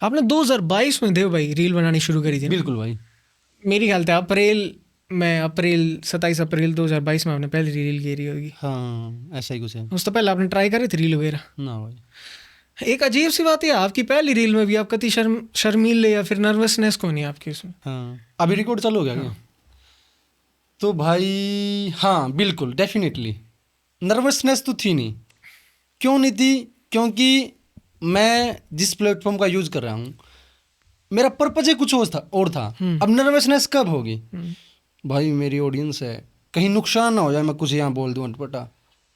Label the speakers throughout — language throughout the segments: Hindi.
Speaker 1: आपने 2022 में देव भाई रील बनानी शुरू करी थी ना?
Speaker 2: बिल्कुल भाई।
Speaker 1: मेरी ख्याल था अप्रैल 27 अप्रैल 2022 में आपने पहली रील की होगी।
Speaker 2: हाँ ऐसा ही कुछ है।
Speaker 1: उससे पहले आपने ट्राई करी थी रील वगैरह?
Speaker 2: ना भाई।
Speaker 1: एक अजीब सी बात है, आपकी पहली रील में भी आप कति शर्मीले या फिर नर्वसनेस को नहीं आपकी उसमें।
Speaker 2: हाँ अभी रिकॉर्ड चालू हो गया क्या? तो भाई हाँ बिल्कुल डेफिनेटली नर्वसनेस तो थी नहीं। क्यों नहीं थी? क्योंकि मैं जिस प्लेटफॉर्म का यूज़ कर रहा हूँ मेरा पर्पज ही कुछ और था। अब नर्वसनेस कब होगी? भाई मेरी ऑडियंस है, कहीं नुकसान ना हो जाए, मैं कुछ यहाँ बोल दूँ अटपटा,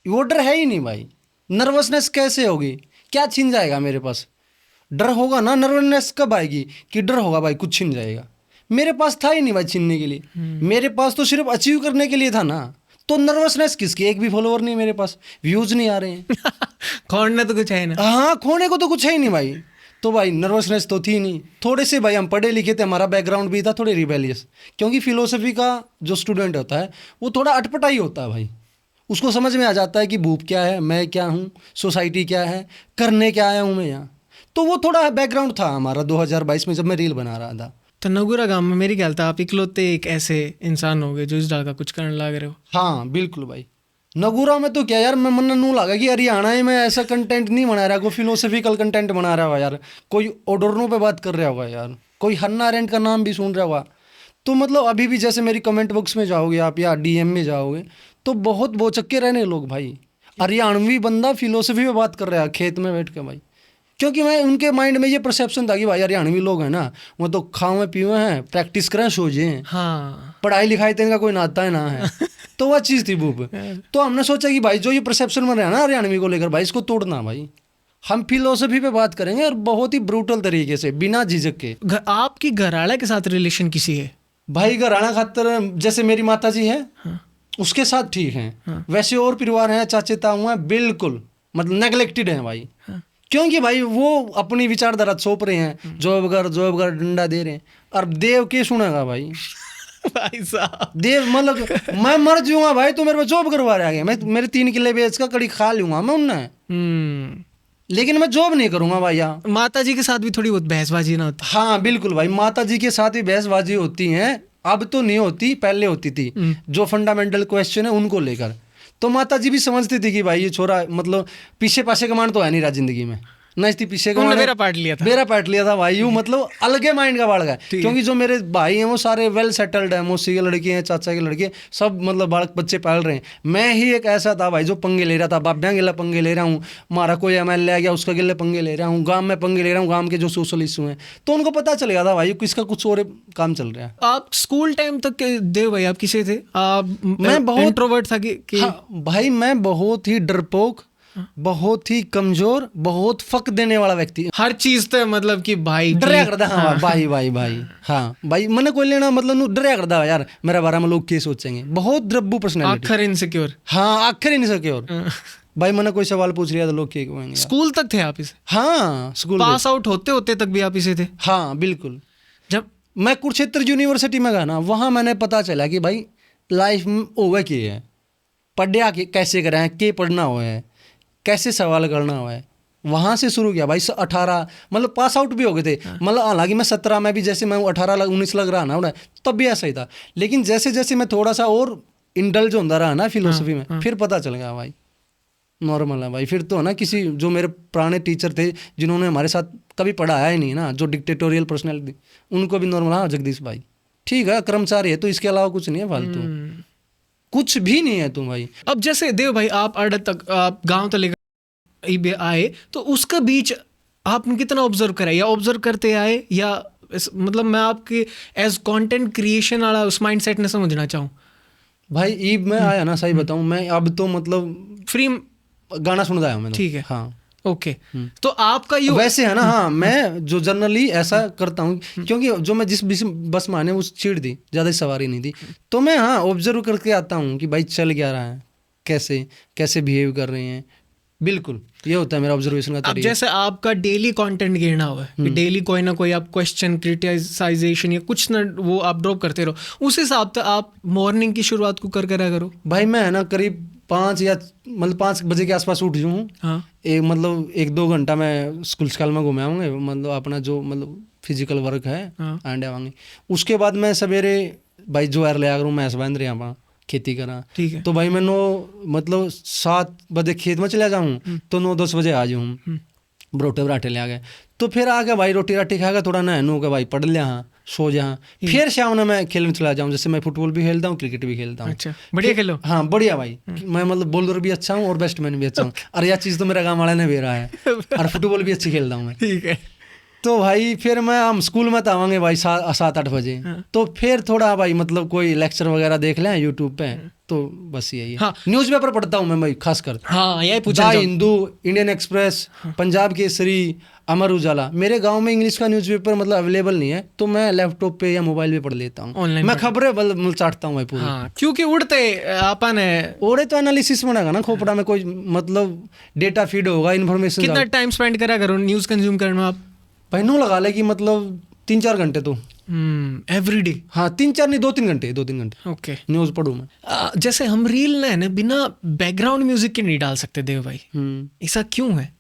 Speaker 2: वो डर है ही नहीं भाई। नर्वसनेस कैसे होगी? क्या छीन जाएगा मेरे पास? डर होगा ना, नर्वसनेस कब आएगी कि डर होगा भाई कुछ छीन जाएगा। मेरे पास था ही नहीं भाई छीनने के लिए, मेरे पास तो सिर्फ अचीव करने के लिए था ना। तो नर्वसनेस किसकी? एक भी फॉलोवर नहीं मेरे पास, व्यूज नहीं आ रहे हैं।
Speaker 1: खोने तो कुछ है ना।
Speaker 2: हाँ खोने को तो कुछ है ही नहीं भाई। तो भाई नर्वसनेस तो थी नहीं। थोड़े से भाई हम पढ़े लिखे थे, हमारा बैकग्राउंड भी था थोड़े रिबेलियस, क्योंकि फिलोसफी का जो स्टूडेंट होता है वो थोड़ा अटपटा ही होता है भाई। उसको समझ में आ जाता है कि भूप क्या है, मैं क्या हूँ, सोसाइटी क्या है, करने क्या आया हूँ मैं यहाँ। तो वो थोड़ा बैकग्राउंड था हमारा 2022 में जब मैं रील बना रहा था।
Speaker 1: तो नगुरा गांव में मेरी ख्याल था आप इकलौते एक ऐसे इंसान हो गए जो इस डाल का कुछ करने लग रहे हो।
Speaker 2: हाँ बिल्कुल भाई। नगुरा में तो क्या यार, मैं मन नू लगा कि हरियाणा में ऐसा कंटेंट नहीं बना रहा, कोई फिलोसफिकल कंटेंट बना रहा होगा यार, कोई ओडोरनो पे बात कर रहा होगा यार, कोई हन्ना अरेंट का नाम भी सुन रहा होगा। तो मतलब अभी भी जैसे मेरी कमेंट बॉक्स में जाओगे आप या डीएम में जाओगे तो बहुत बोचक्के रहने लोग भाई। हरियाणवी बंदा फिलोसफी पे बात कर रहा है खेत में बैठ के भाई। क्योंकि मैं उनके माइंड में ये परसेप्शन था कि भाई हरियाणवी लोग हैं ना, वो तो खाओ पीवे हैं, प्रैक्टिस करें, सोचे हैं,
Speaker 1: हाँ
Speaker 2: पढ़ाई लिखाई तो इनका कोई नाता है ना है। तो वह चीज़ थी बूब। तो हमने सोचा कि भाई जो ये परसेप्शन बन रहा है ना हरियाणवी को लेकर, भाई इसको तोड़ना भाई। हम फिलोसफी पे बात करेंगे और बहुत ही ब्रूटल तरीके से, बिना झिझक के।
Speaker 1: आपकी घरवाले के साथ रिलेशन किसी है?
Speaker 2: भाई घराना खातर जैसे मेरी माता जी है, उसके साथ ठीक है। वैसे और परिवार हैं, चाचे ताऊ हैं, बिल्कुल मतलब नेगलेक्टेड हैं भाई। क्योंकि भाई वो अपनी विचारधारा सौंप रहे हैं, जॉब कर डंडा दे रहे हैं। और देव के सुनेगा भाई?
Speaker 1: भाई साहब
Speaker 2: देव मतलब मैं मर जाऊंगा भाई तो मेरे को जॉब करवा रहा है, मैं मेरे 3 किले बेच का कड़ी खा लूंगा मैं उनने, लेकिन मैं जॉब नहीं करूंगा भाई यहाँ।
Speaker 1: माता जी के साथ भी थोड़ी बहुत बहसबाजी ना होती?
Speaker 2: हाँ बिल्कुल भाई, माता जी के साथ भी बहसबाजी होती हैं। अब तो नहीं होती, पहले होती थी, जो फंडामेंटल क्वेश्चन है उनको लेकर। तो माता जी भी समझती थी कि भाई ये छोरा मतलब पीछे पाछे कमांड तो है नहीं रहा जिंदगी में, नहीं थी पीछे कमांड,
Speaker 1: बेरा पाट लिया था
Speaker 2: भाई। यूँ मतलब अलगे माइंड का बाढ़ गया। क्योंकि जो मेरे भाई हैं वो सारे वेल सेटल्ड हैं, मौसी के लड़के हैं, चाचा के लड़के, सब मतलब बालक बच्चे पाल रहे हैं। मैं ही एक ऐसा था भाई जो पंगे ले रहा था, बाब्या गिला पंगे ले रहा हूँ, मारा कोई एमएलए आ गया उसका गिले पंगे ले रहा हूँ, गाँव में पंगे ले रहा हूँ, गाँव के जो सोशल इशू हैं। तो उनको पता चल गया था भाई किसका कुछ और काम चल रहा है।
Speaker 1: आप स्कूल टाइम तक देव भाई आप किसे थे?
Speaker 2: मैं बहुत
Speaker 1: इंट्रोवर्ट था कि
Speaker 2: हाँ, भाई मैं बहुत ही डरपोक, बहुत ही कमजोर, बहुत फक देने वाला व्यक्ति,
Speaker 1: हर चीज तो मतलब कि भाई
Speaker 2: डरिया करता। हाँ भाई भाई भाई हाँ भाई मैंने कोई लेना मतलब डरिया करता यार, मेरे बारे में लोग क्या सोचेंगे। बहुत द्रब्बू पर्सनैलिटी,
Speaker 1: आखिर इनसिक्योर।
Speaker 2: हाँ आखिर इनसिक्योर भाई। मैंने कोई सवाल पूछ लिया तो लोग क्या कहेंगे।
Speaker 1: स्कूल तक थे आप इसे?
Speaker 2: हाँ स्कूल
Speaker 1: पास आउट होते होते तक भी आप इसे थे?
Speaker 2: हाँ बिल्कुल।
Speaker 1: जब
Speaker 2: मैं कुरुक्षेत्र यूनिवर्सिटी में गया ना, वहाँ मैंने पता चला कि भाई लाइफ में ओवे क्या है, पढ़िया कैसे करें, के पढ़ना हुआ है, कैसे सवाल करना हुआ है। वहाँ से शुरू किया भाई। 18 मतलब पास आउट भी हो गए थे, मतलब हालांकि मैं 17 में भी, जैसे मैं 18-19 लग रहा ना तब भी ऐसा ही था। लेकिन जैसे जैसे मैं थोड़ा सा और इंडल्ज होता रहा ना फिलोसफी में, फिर पता चल गया भाई नॉर्मल है भाई। फिर तो है ना, किसी जो मेरे पुराने टीचर थे जिन्होंने हमारे साथ कभी पढ़ाया ही नहीं ना, जो डिक्टेटोरियल पर्सनैलिटी, उनको भी नॉर्मल। हाँ जगदीश भाई ठीक है, कर्मचारी है तो इसके अलावा कुछ नहीं है, फालतू कुछ भी नहीं है तुम भाई।
Speaker 1: अब जैसे देव भाई आप अड़ तक, आप गांव तक लेकर आए, तो उसका बीच आपने कितना ऑब्जर्व करा, या ऑब्जर्व करते आए, या मतलब मैं आपके एज कंटेंट क्रिएशन वाला उस माइंडसेट ने समझना चाहूँ
Speaker 2: भाई। ईब में आया ना, सही बताऊँ मैं, अब तो मतलब
Speaker 1: फ्री
Speaker 2: गाना सुनता है मैंने।
Speaker 1: ठीक है
Speaker 2: हाँ
Speaker 1: ओके। तो आपका ये
Speaker 2: वैसे है ना, हाँ मैं जो जनरली ऐसा करता हूँ, क्योंकि जो मैं जिस बस में आने वो सीट थी, ज़्यादा सवारी नहीं थी, तो मैं हाँ ऑब्जर्व करके आता हूँ कि भाई चल क्या रहा है, कैसे कैसे बिहेव कर रहे हैं। बिल्कुल ये होता है मेरा ऑब्जर्वेशन का तरीका।
Speaker 1: अब जैसे आपका डेली कंटेंट गिरना हुआ है, डेली कोई ना कोई आप क्वेश्चन, क्रिटिसाइजेशन या कुछ ना वो आप ड्रॉप करते रहो, उस हिसाब से आप मॉर्निंग की शुरुआत को कर करा करो।
Speaker 2: भाई मैं है ना करीब 5 या मतलब 5 बजे के आसपास उठ जाऊँ।
Speaker 1: हाँ
Speaker 2: मतलब 1-2 घंटा मैं स्कूल स्काल में घूमे आऊँगे, मतलब अपना जो मतलब फिजिकल वर्क है
Speaker 1: हाँ।
Speaker 2: आंडे आवांगे। उसके बाद मैं सवेरे भाई ज्वार ले आ करूँ, मैं बंद रहा वहाँ खेती करा।
Speaker 1: ठीक है।
Speaker 2: तो भाई मैं 9 मतलब 7 बजे खेत में चला जाऊँ तो 9-10 बजे आ जाऊँ, बरोटे बराटे ले आ गए। तो फिर आके भाई रोटी राटी खा के थोड़ा नहा के भाई पढ़ लिया, हाँ सो जा। फिर शाम में मैं खेलने चला जाऊँ, जैसे मैं फुटबॉल भी खेलता हूँ, क्रिकेट भी खेलता हूँ।
Speaker 1: अच्छा बढ़िया खेलो।
Speaker 2: हाँ बढ़िया भाई, मैं मतलब बॉलर भी अच्छा हूँ और बैट्समैन भी अच्छा हूँ। और यह चीज़ तो मेरा गाँव वाले ने भी रहा है, और फुटबॉल भी अच्छी खेलता हूँ मैं।
Speaker 1: ठीक है।
Speaker 2: तो भाई फिर मैं हम स्कूल में तो आवांगे भाई 7-8 बजे। तो फिर थोड़ा भाई मतलब कोई लेक्चर वगैरह देख लें यूट्यूब पे, तो बस यही है।
Speaker 1: हाँ।
Speaker 2: न्यूज़पेपर पढ़ता हूँ मैं भाई खासकर,
Speaker 1: हाँ यही
Speaker 2: द
Speaker 1: पूछा
Speaker 2: हिंदू, इंडियन एक्सप्रेस, पंजाब केसरी, अमर उजाला। मेरे गांव में इंग्लिश का न्यूज़पेपर मतलब अवेलेबल नहीं है, तो मैं लैपटॉप पे या मोबाइल पे पढ़ लेता हूँ।
Speaker 1: ऑनलाइन
Speaker 2: मैं खबरें मतलब चाटता हूँ भाई पूरी।
Speaker 1: हाँ क्योंकि उड़ते अपन है।
Speaker 2: ओरे तो एनालिसिस बनेगा ना खोपड़ा में, कोई मतलब डेटा फीड होगा, इन्फॉर्मेशन।
Speaker 1: कितना टाइम स्पेंड करा करो न्यूज़ कंज्यूम करने में आप?
Speaker 2: भाई नो लगा ले कि मतलब 3-4 घंटे तो
Speaker 1: एवरी डे।
Speaker 2: हाँ 3-4 नहीं 2-3 घंटे, 2-3 घंटे
Speaker 1: ओके।
Speaker 2: न्यूज़ पढ़ूँ मैं।
Speaker 1: जैसे हम रील ना है ना बिना बैकग्राउंड म्यूजिक के नहीं डाल सकते देव भाई, ऐसा क्यों है?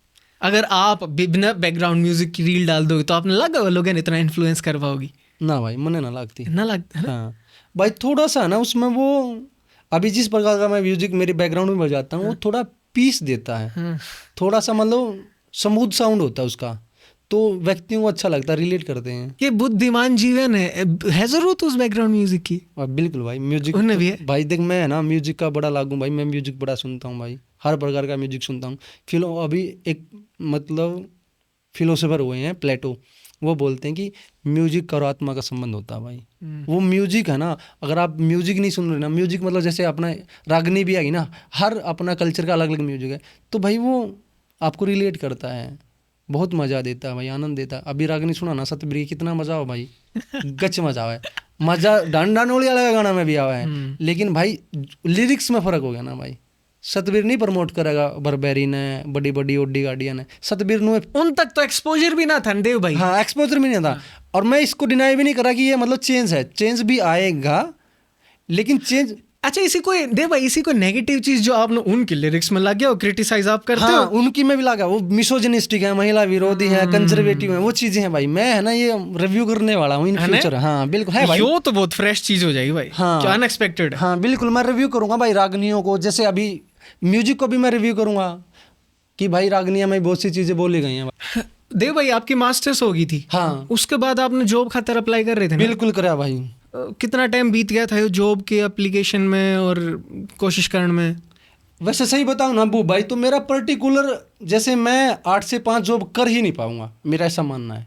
Speaker 1: अगर आप बिना बैकग्राउंड म्यूजिक की रील डाल दोगे तो आपने लगा लोग इतना इन्फ्लुएंस कर पाओगी?
Speaker 2: ना भाई मने ना लगती
Speaker 1: ना लगता है ना?
Speaker 2: हाँ भाई थोड़ा सा ना उसमें वो, अभी जिस प्रकार का मैं म्यूजिक मेरे बैकग्राउंड में बजाता हूँ वो थोड़ा पीस देता है, थोड़ा सा मतलब स्मूथ साउंड होता है उसका, तो व्यक्तियों को अच्छा लगता है, रिलेट करते हैं।
Speaker 1: ये बुद्धिमान जीवन है जरूरत उस बैकग्राउंड म्यूजिक की?
Speaker 2: और बिल्कुल भाई म्यूजिक
Speaker 1: उन्हें भी है।
Speaker 2: भाई देख मैं है ना म्यूजिक का बड़ा लागू भाई, मैं म्यूजिक बड़ा सुनता हूँ भाई, हर प्रकार का म्यूजिक सुनता हूँ। अभी एक मतलब फिलोसोफर हुए हैं प्लेटो, वो बोलते हैं कि म्यूजिक और आत्मा का संबंध होता है भाई। वो म्यूजिक है ना, अगर आप म्यूजिक नहीं सुन रहे ना, म्यूजिक मतलब जैसे अपना रागनी भी आएगी ना, हर अपना कल्चर का अलग अलग म्यूजिक है, तो भाई वो आपको रिलेट करता है, बहुत मजा देता है भाई, आनंद देता है। अभी रागनी सुना ना सतब्री, कितना मजा हो भाई, गच मजा है, मजा डांडा नोली वाला गाना में भी आवा है। लेकिन भाई लिरिक्स में फर्क हो गया ना भाई, सतबीर नहीं प्रमोट करेगा बर्बेरी ने, बड़ी बड़ी ओडी गाड़ियां ने, सतबीर ने
Speaker 1: उन तक तो एक्सपोजर भी ना था देव भाई।
Speaker 2: हाँ एक्सपोजर भी नहीं था। और मैं इसको डिनाई भी नहीं करा कि ये मतलब चेंज है, चेंज भी आएगा, लेकिन चेंज।
Speaker 1: अच्छा इसी कोई देव भाई, इसी कोई नेगेटिव चीज जो आपने उनके लिरिक्स में लग गया हो, क्रिटिसाइज आप करते
Speaker 2: हाँ,
Speaker 1: हो?
Speaker 2: उनकी में भी लगा, वो मिसोजिनिस्टिक है, महिला विरोधी है, कंजर्वेटिव है, वो चीजें हैं भाई। मैं है ना ये रिव्यू करने वाला हूँ इन फ्यूचर। हाँ बिल्कुल है भाई,
Speaker 1: यो तो बहुत फ्रेश चीज हो जाएगी भाई।
Speaker 2: हाँ
Speaker 1: क्या अनएक्सपेक्टेड है।
Speaker 2: हाँ बिल्कुल, मैं रिव्यू करूंगा भाई रागनियों को, जैसे अभी म्यूजिक को भी मैं रिव्यू करूंगा कि भाई रागनिया में बहुत सी चीजें बोली गई हैं।
Speaker 1: देव भाई आपकी मास्टर्स हो गई थी,
Speaker 2: हाँ
Speaker 1: उसके बाद आपने जॉब खातर अप्लाई कर रहे थे ना?
Speaker 2: बिल्कुल करा भाई।
Speaker 1: कितना टाइम बीत गया था जॉब के एप्लीकेशन में और कोशिश करने में?
Speaker 2: वैसे सही बताऊं ना अबू भाई, तो मेरा पर्टिकुलर जैसे मैं 8 से 5 जॉब कर ही नहीं पाऊंगा, मेरा ऐसा मानना है,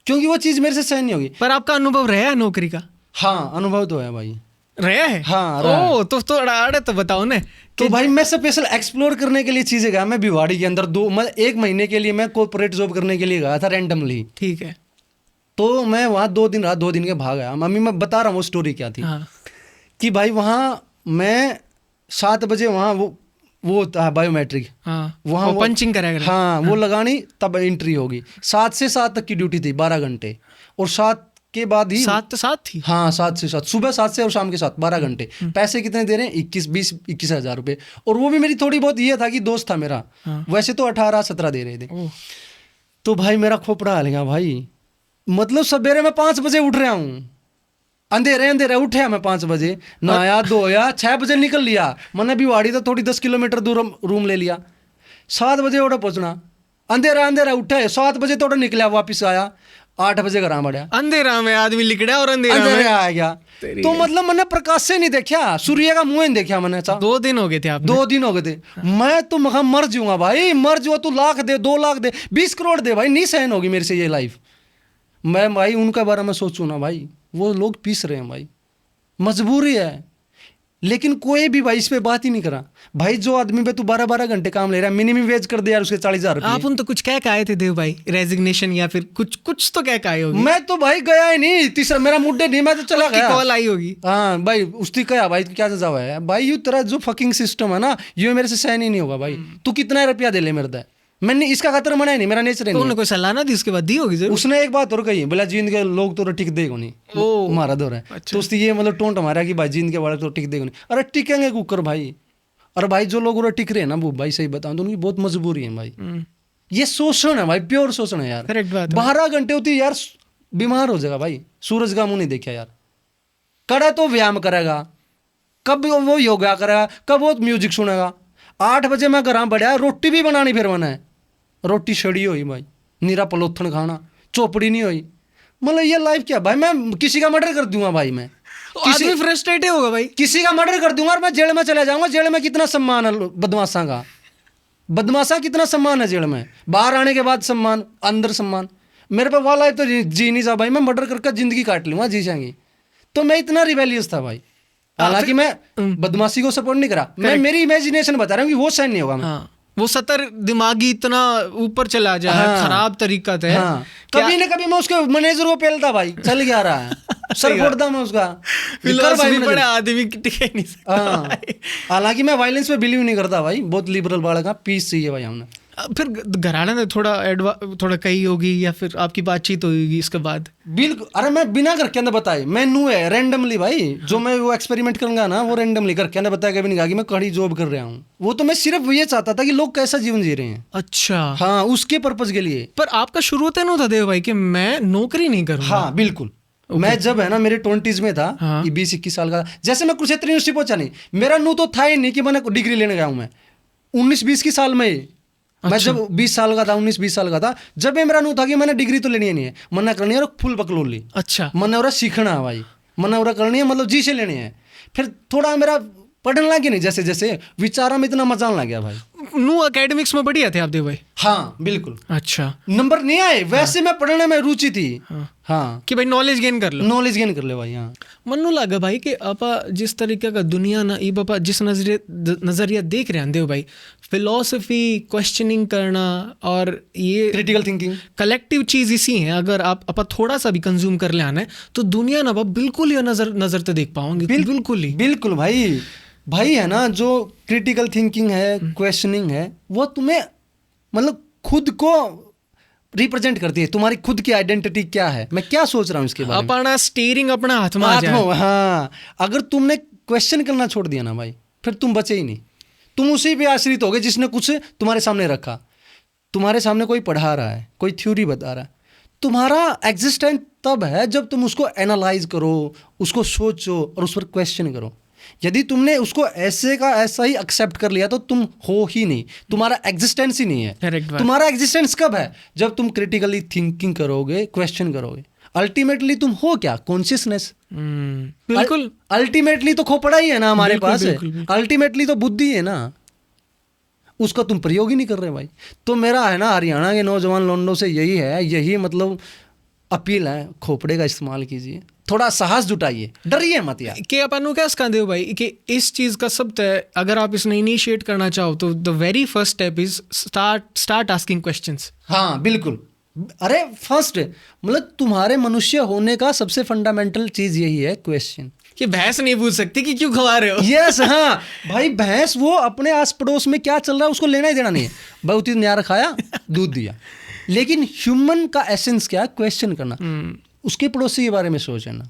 Speaker 2: क्योंकि वो चीज़ मेरे से सहन नहीं होगी।
Speaker 1: पर आपका अनुभव रहा है नौकरी का?
Speaker 2: हाँ अनुभव तो है भाई।
Speaker 1: रहा है?
Speaker 2: हाँ रहा है।
Speaker 1: ओ तो थोड़ा अड़े तो बताओ ना।
Speaker 2: तो भाई मैं स्पेशल एक्सप्लोर करने के लिए चीज़ें गया, मैं भिवाड़ी के अंदर 1 महीने के लिए मैं कॉर्पोरेट जॉब करने के लिए गया था रैंडमली।
Speaker 1: ठीक है।
Speaker 2: तो मैं वहाँ 2 दिन रहा, 2 दिन के भाग आया। मम्मी मैं बता रहा हूँ वो स्टोरी क्या थी।
Speaker 1: हाँ।
Speaker 2: कि भाई वहाँ मैं 7 बजे वहाँ वो होता है बायोमेट्रिक,
Speaker 1: हाँ
Speaker 2: वहाँ
Speaker 1: वो पंचिंग करेगा।
Speaker 2: हाँ वो लगानी तब एंट्री होगी। 7 से 7 तक की ड्यूटी थी, 12 घंटे, और 7 के बाद ही
Speaker 1: 7 से 7 थी।
Speaker 2: हाँ 7 से 7, सुबह 7 से और शाम के 7, 12 घंटे। पैसे कितने दे रहे हैं? 21 हज़ार रुपये। और वो भी मेरी थोड़ी बहुत ये था कि दोस्त था मेरा, वैसे तो 18-17 दे रहे थे। तो भाई मेरा खोपड़ा हल गया भाई, मतलब सवेरे मैं 5 बजे उठ रहा हूँ, अंधेरे उठे मैं 5 बजे, नहाया धोया, 6 बजे निकल लिया। मैंने भिवाड़ी तो थोड़ी 10 किलोमीटर दूर रूम ले लिया। 7 बजे ओडा पहुंचना, अंधेरा उठे, 7 बजे तो निकला, वापिस आया 8 बजे घर बढ़िया।
Speaker 1: अंधेरा में आदमी लिकड़ा और अंधेरा में
Speaker 2: आ गया। तो मतलब मैंने प्रकाश से नहीं देखा, सूर्य का मुंह नहीं देखा मैंने।
Speaker 1: 2 दिन हो गए थे आप?
Speaker 2: 2 दिन हो गए थे। मैं तो मर जाऊंगा भाई, मर जाऊँ, तू लाख दे, 2 लाख दे, 20 करोड़ दे भाई, नहीं सहन होगी मेरे से ये लाइफ। मैं भाई उनके बारे में सोचूं ना भाई, वो लोग पीस रहे हैं भाई, मजबूरी है। लेकिन कोई भी भाई इस पे बात ही नहीं करा भाई। जो आदमी पे तू 12-12 घंटे काम ले रहा है, मिनिमम वेज कर दे यार उसके 40,000 रुपये।
Speaker 1: आप उन तो कुछ कह के आए थे देव भाई, रेजिग्नेशन या फिर कुछ तो कह के आए होगी?
Speaker 2: मैं तो भाई गया ही नहीं, तीसरा मेरा मुद्दे नहीं, मैं तो चला गया।
Speaker 1: कॉल आई होगी।
Speaker 2: हाँ भाई उसकी कहा भाई क्या सजा है भाई, यू तेरा जो फकिंग सिस्टम है ना, ये मेरे से सहन ही नहीं होगा भाई। तू कितना रुपया दे ले मेरे से, मैंने इसका खातर मना ही नहीं, मेरा नेचर है।
Speaker 1: तो उन्होंने कोई सलाह ना दी उसके बाद? दी होगी जरूर।
Speaker 2: उसने एक बात और कही, बोला जींद के लोग तो टिक देगा नहीं, हमारा दौर है। तो उसकी ये मतलब टोंट हमारा कि भाई जींद के वाले तो टिक देगा नहीं। अरे टिकेंगे कुकर भाई, और भाई जो लोग टिक रहे हैं ना वो भाई सही बताऊं तो उनकी बहुत मजबूरी है भाई। ये शोषण है भाई, प्योर शोषण है यार।
Speaker 1: करेक्ट बात है।
Speaker 2: 12 घंटे होती है यार, बीमार हो जाएगा भाई। सूरज का मुंह नहीं देखा यार, कड़ा तो व्यायाम करेगा, कब वो योगा करेगा, कब वो म्यूजिक सुनेगा। 8 बजे मैं घर बढ़िया रोटी भी बनानी फिर मैंने, रोटी सड़ी हुई भाई, नीरा पलोथन खाना, चौपड़ी नहीं हुई। मतलब ये लाइफ क्या भाई, मैं किसी का मर्डर कर दूंगा भाई, मैं
Speaker 1: किसी भी फ्रस्ट्रेटेड होगा भाई,
Speaker 2: किसी का मर्डर कर दूंगा और मैं जेल में चला जाऊंगा। जेल में कितना सम्मान है बदमाशा का, बदमाशा कितना सम्मान है जेल में, बाहर आने के बाद सम्मान, अंदर सम्मान। मेरे पे वाला है तो जी नहीं जा भाई, मैं मर्डर करके जिंदगी काट लूंगा जी जाएंगी। तो मैं इतना रिबेलियस था भाई, हालांकि मैं बदमाशी को सपोर्ट नहीं करा, मैं मेरी इमेजिनेशन बता रहा हूँ कि वो सहन नहीं होगा।
Speaker 1: हाँ, वो सतर दिमागी इतना ऊपर चला जाए,
Speaker 2: हाँ,
Speaker 1: खराब तरीका है।
Speaker 2: हाँ, कभी ना कभी मैं उसके मैनेजर को पेलता भाई, चल गया रहा है सर फोड़ता मैं उसका।
Speaker 1: फिलॉसफी पढ़े आदमी टिक नहीं सकता।
Speaker 2: हालांकि मैं वायलेंस पे बिलीव नहीं करता भाई, बहुत लिबरल बालक, पीस चाहिए भाई हमने।
Speaker 1: फिर घराना ने थोड़ा कही होगी या फिर आपकी बातचीत होगी इसके बाद?
Speaker 2: बिल्कुल, अरे मैं बिना घर के अंदर बताए, मैं नू है रैंडमली भाई, जो मैं वो एक्सपेरिमेंट करूंगा ना वो रैंडमली घर के अंदर बताया, कभी नहीं कहा कि मैं कड़ी जॉब कर रहा हूँ। वो तो मैं सिर्फ ये चाहता था कि लोग कैसा जीवन जी रहे हैं।
Speaker 1: अच्छा,
Speaker 2: हाँ, उसके पर्पज के लिए।
Speaker 1: पर आपका शुरू होता नहीं था देव भाई कि मैं नौकरी नहीं करूँगा?
Speaker 2: हाँ बिल्कुल, मैं जब है ना मेरे 20s में था, 20-21 साल का, जैसे मैं कुरुक्षेत्र यूनिवर्सिटी पहुंचा नहीं, मेरा नू तो था ही नहीं कि मैंने डिग्री लेने गया हूँ। मैं 19-20 की साल में मैं जब 20 साल का था, 19-20 साल का था, जब ये मेरा नू था कि मैंने डिग्री तो लेनी है नहीं है, मना करनी है और फुल बकलोली।
Speaker 1: अच्छा,
Speaker 2: मना हो रहा सीखना है भाई, मना हो रहा करनी है, मतलब जी से लेनी है। फिर थोड़ा मेरा पढ़ने लगे नहीं, जैसे जैसे विचारों में इतना मजा आने लग गया भाई।
Speaker 1: नू एकेडमिक्स में बढ़िया थे आप देव भाई?
Speaker 2: हाँ बिल्कुल।
Speaker 1: अच्छा,
Speaker 2: नंबर नहीं आए वैसे, मैं पढ़ने में रुचि थी। हाँ,
Speaker 1: कि भाई नॉलेज गेन कर लो,
Speaker 2: नॉलेज गेन कर ले भाई। हाँ,
Speaker 1: मनु लगा भाई कि आपा जिस तरीके का दुनिया ना ये बापा जिस नजरिया देख रहे हैं देव भाई, फिलॉसफी क्वेश्चनिंग करना और ये
Speaker 2: क्रिटिकल थिंकिंग
Speaker 1: कलेक्टिव चीज इसी है। अगर आप थोड़ा सा भी कंज्यूम कर ले आना है तो दुनिया ना बिल्कुल ही नजर तो देख पाओगे, बिल्कुल ही।
Speaker 2: बिल्कुल भाई है ना, जो क्रिटिकल थिंकिंग है, क्वेश्चनिंग है, वो तुम्हें मतलब खुद को रिप्रेजेंट करती है, तुम्हारी खुद की आइडेंटिटी क्या है, मैं क्या सोच रहा हूँ इसके बारे में।
Speaker 1: अपना स्टीयरिंग अपना हाथ में आ जाए।
Speaker 2: हाँ, अगर तुमने क्वेश्चन करना छोड़ दिया ना भाई, फिर तुम बचे ही नहीं, तुम उसी पे आश्रित हो गए जिसने कुछ तुम्हारे सामने रखा। तुम्हारे सामने कोई पढ़ा रहा है, कोई थ्योरी बता रहा है, तुम्हारा एग्जिस्टेंस तब है जब तुम उसको एनालाइज करो, उसको सोचो और उस पर क्वेश्चन करो। यदि तुमने उसको ऐसे का ऐसा ही एक्सेप्ट कर लिया तो तुम हो ही नहीं, तुम्हारा एग्जिस्टेंस ही नहीं है। तुम्हारा एग्जिस्टेंस कब है? जब तुम क्रिटिकली थिंकिंग करोगे, क्वेश्चन करोगे। अल्टीमेटली तुम हो क्या? कॉन्शियसनेस।
Speaker 1: बिल्कुल,
Speaker 2: अल्टीमेटली तो खोपड़ा ही है ना हमारे पास, अल्टीमेटली तो बुद्धि है ना, उसका तुम प्रयोग ही नहीं कर रहे भाई। तो मेरा है ना हरियाणा के नौजवान लौंडों से यही है, यही मतलब अपील है, खोपड़े का इस्तेमाल कीजिए, थोड़ा साहस जुटाइए, डरिए मत यार।
Speaker 1: कि अपन क्या सिखाते हो भाई कि इस चीज़ का सब तय, अगर आप इसने इनिशिएट करना चाहो तो the very first step is start asking questions.
Speaker 2: हाँ बिल्कुल, अरे फर्स्ट मतलब तुम्हारे मनुष्य होने का सबसे फंडामेंटल चीज यही है, क्वेश्चन।
Speaker 1: कि भैंस नहीं पूछ सकती कि क्यों खवा रहे हो।
Speaker 2: यस, हाँ भाई, भैंस वो अपने आस पड़ोस में क्या चल रहा है उसको लेना ही देना नहीं है, बहुत ही न्यारा खाया दूध दिया। लेकिन ह्यूमन का एसेंस क्या है? क्वेश्चन करना। उसके पड़ोसी के बारे में सोचना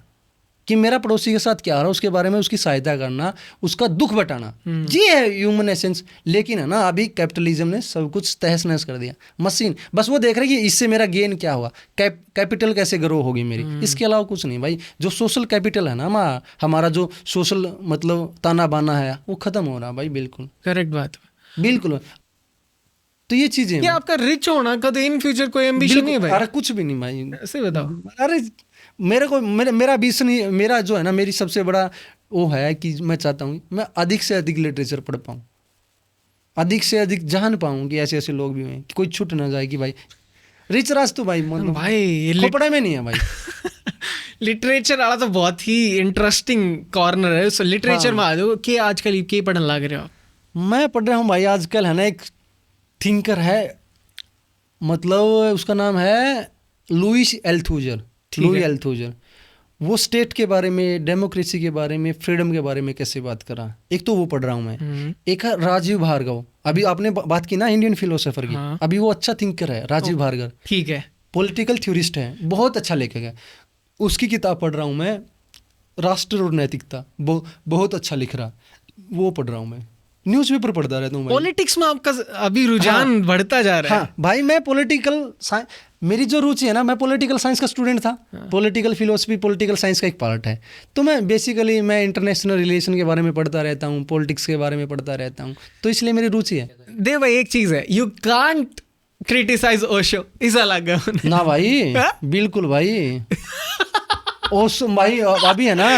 Speaker 2: कि मेरा पड़ोसी के साथ क्या हो रहा है, उसके बारे में उसकी सहायता करना, उसका दुख बटाना, ये है ह्यूमन एसेंस। लेकिन है ना अभी कैपिटलिज्म ने सब कुछ तहस नहस कर दिया। मशीन बस वो देख रही कि इससे मेरा गेन क्या हुआ, कैपिटल कैसे ग्रो होगी मेरी, इसके अलावा कुछ नहीं भाई। जो सोशल कैपिटल है ना हमारा जो सोशल मतलब ताना बाना है वो खत्म हो रहा भाई। बिल्कुल
Speaker 1: करेक्ट बात,
Speaker 2: बिल्कुल। तो ये चीजें,
Speaker 1: ये आपका रिच होना कभी इन फ्यूचर कोई एम्बिशन नहीं है भाई?
Speaker 2: अरे कुछ भी नहीं भाई,
Speaker 1: ऐसे बताओ।
Speaker 2: अरे मेरा एम्बिशन, मेरा जो है ना, मेरी सबसे बड़ा वो है कि मैं चाहता हूँ मैं अधिक से अधिक लिटरेचर पढ़ पाऊँ, अधिक से अधिक जान पाऊँ कि ऐसे ऐसे लोग भी हैं, कि कोई छूट ना जाए कि भाई रिच राज तो भाई मतलब
Speaker 1: भाई
Speaker 2: खोपड़ा में नहीं है भाई।
Speaker 1: लिटरेचर वाला तो बहुत ही इंटरेस्टिंग कॉर्नर है। सो लिटरेचर में आ जाओ कि आजकल के पढ़ने लग रहे हो?
Speaker 2: मैं पढ़ रहा हूँ भाई आजकल, है ना एक थिंकर है, मतलब उसका नाम है लुइस एल्थूजर। लुई एल्थूजर, वो स्टेट के बारे में, डेमोक्रेसी के बारे में, फ्रीडम के बारे में कैसे बात करा, एक तो वो पढ़ रहा हूँ मैं। एक है राजीव भार्गव, अभी आपने बात की ना इंडियन फिलोसोफर की, अभी वो अच्छा थिंकर है राजीव भार्गव।
Speaker 1: ठीक है,
Speaker 2: पॉलिटिकल थ्योरिस्ट है, बहुत अच्छा लेखक है। उसकी किताब पढ़ रहा हूँ मैं, राष्ट्र और नैतिकता, बहुत अच्छा लिख रहा, वो पढ़ रहा हूँ मैं। न्यूज़पेपर पढ़ता रहता हूँ भाई।
Speaker 1: पॉलिटिक्स में आपका अभी रुझान बढ़ता जा रहा है।
Speaker 2: हाँ भाई, मैं पॉलिटिकल साइंस, मेरी जो रुचि है ना, मैं पॉलिटिकल साइंस का स्टूडेंट था। पॉलिटिकल फिलोसफी पॉलिटिकल साइंस का एक पार्ट है। तो मैं बेसिकली मैं इंटरनेशनल रिलेशन के बारे में पढ़ता रहता हूँ, पॉलिटिक्स के बारे में पढ़ता रहता हूँ, तो इसलिए मेरी रुचि है।
Speaker 1: देव भाई एक चीज है, यू कांट क्रिटिसाइज ओशो, ऐसा लगा
Speaker 2: ना भाई, बिल्कुल भाई। ओशो भाई अभी है ना,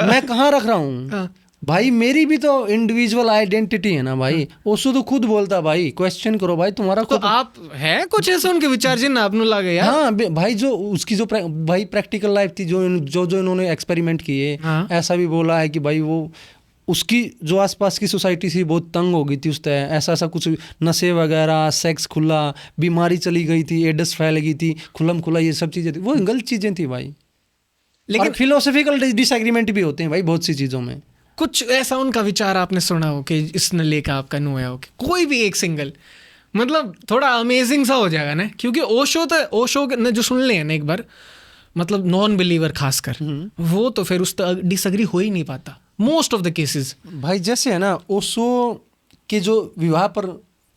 Speaker 2: मैं कहाँ रख रहा हूँ भाई, मेरी भी तो इंडिविजुअल आइडेंटिटी है ना भाई। ओशो तो खुद बोलता भाई, क्वेश्चन करो भाई तुम्हारा
Speaker 1: तो आप है कुछ ऐसे उनके विचार जिन आपने लगे यार।
Speaker 2: हाँ भाई, जो उसकी जो भाई प्रैक्टिकल लाइफ थी, जो इन्होंने एक्सपेरिमेंट किए, ऐसा भी बोला है कि भाई वो उसकी जो आसपास की सोसाइटी थी बहुत तंग हो गई थी उस तरह, ऐसा कुछ नशे वगैरह, सेक्स खुला, बीमारी चली गई थी, एड्स फैल गई थी, खुल्लम खुला, ये सब चीज़ें थी, वो गलत चीज़ें थी भाई। लेकिन फिलोसफिकल डिसएग्रीमेंट भी होते हैं भाई बहुत सी चीज़ों में।
Speaker 1: कुछ ऐसा उनका विचार आपने सुना हो कि इसने लेकर आपका नुया हो कि कोई भी एक सिंगल, मतलब थोड़ा अमेजिंग सा हो जाएगा ना, क्योंकि ओशो ने जो सुन ले ना एक बार, मतलब नॉन बिलीवर खासकर, वो तो फिर उस तक डिसएग्री हो ही नहीं पाता मोस्ट ऑफ द केसेस
Speaker 2: भाई। जैसे है ना, ओशो के जो विवाह पर,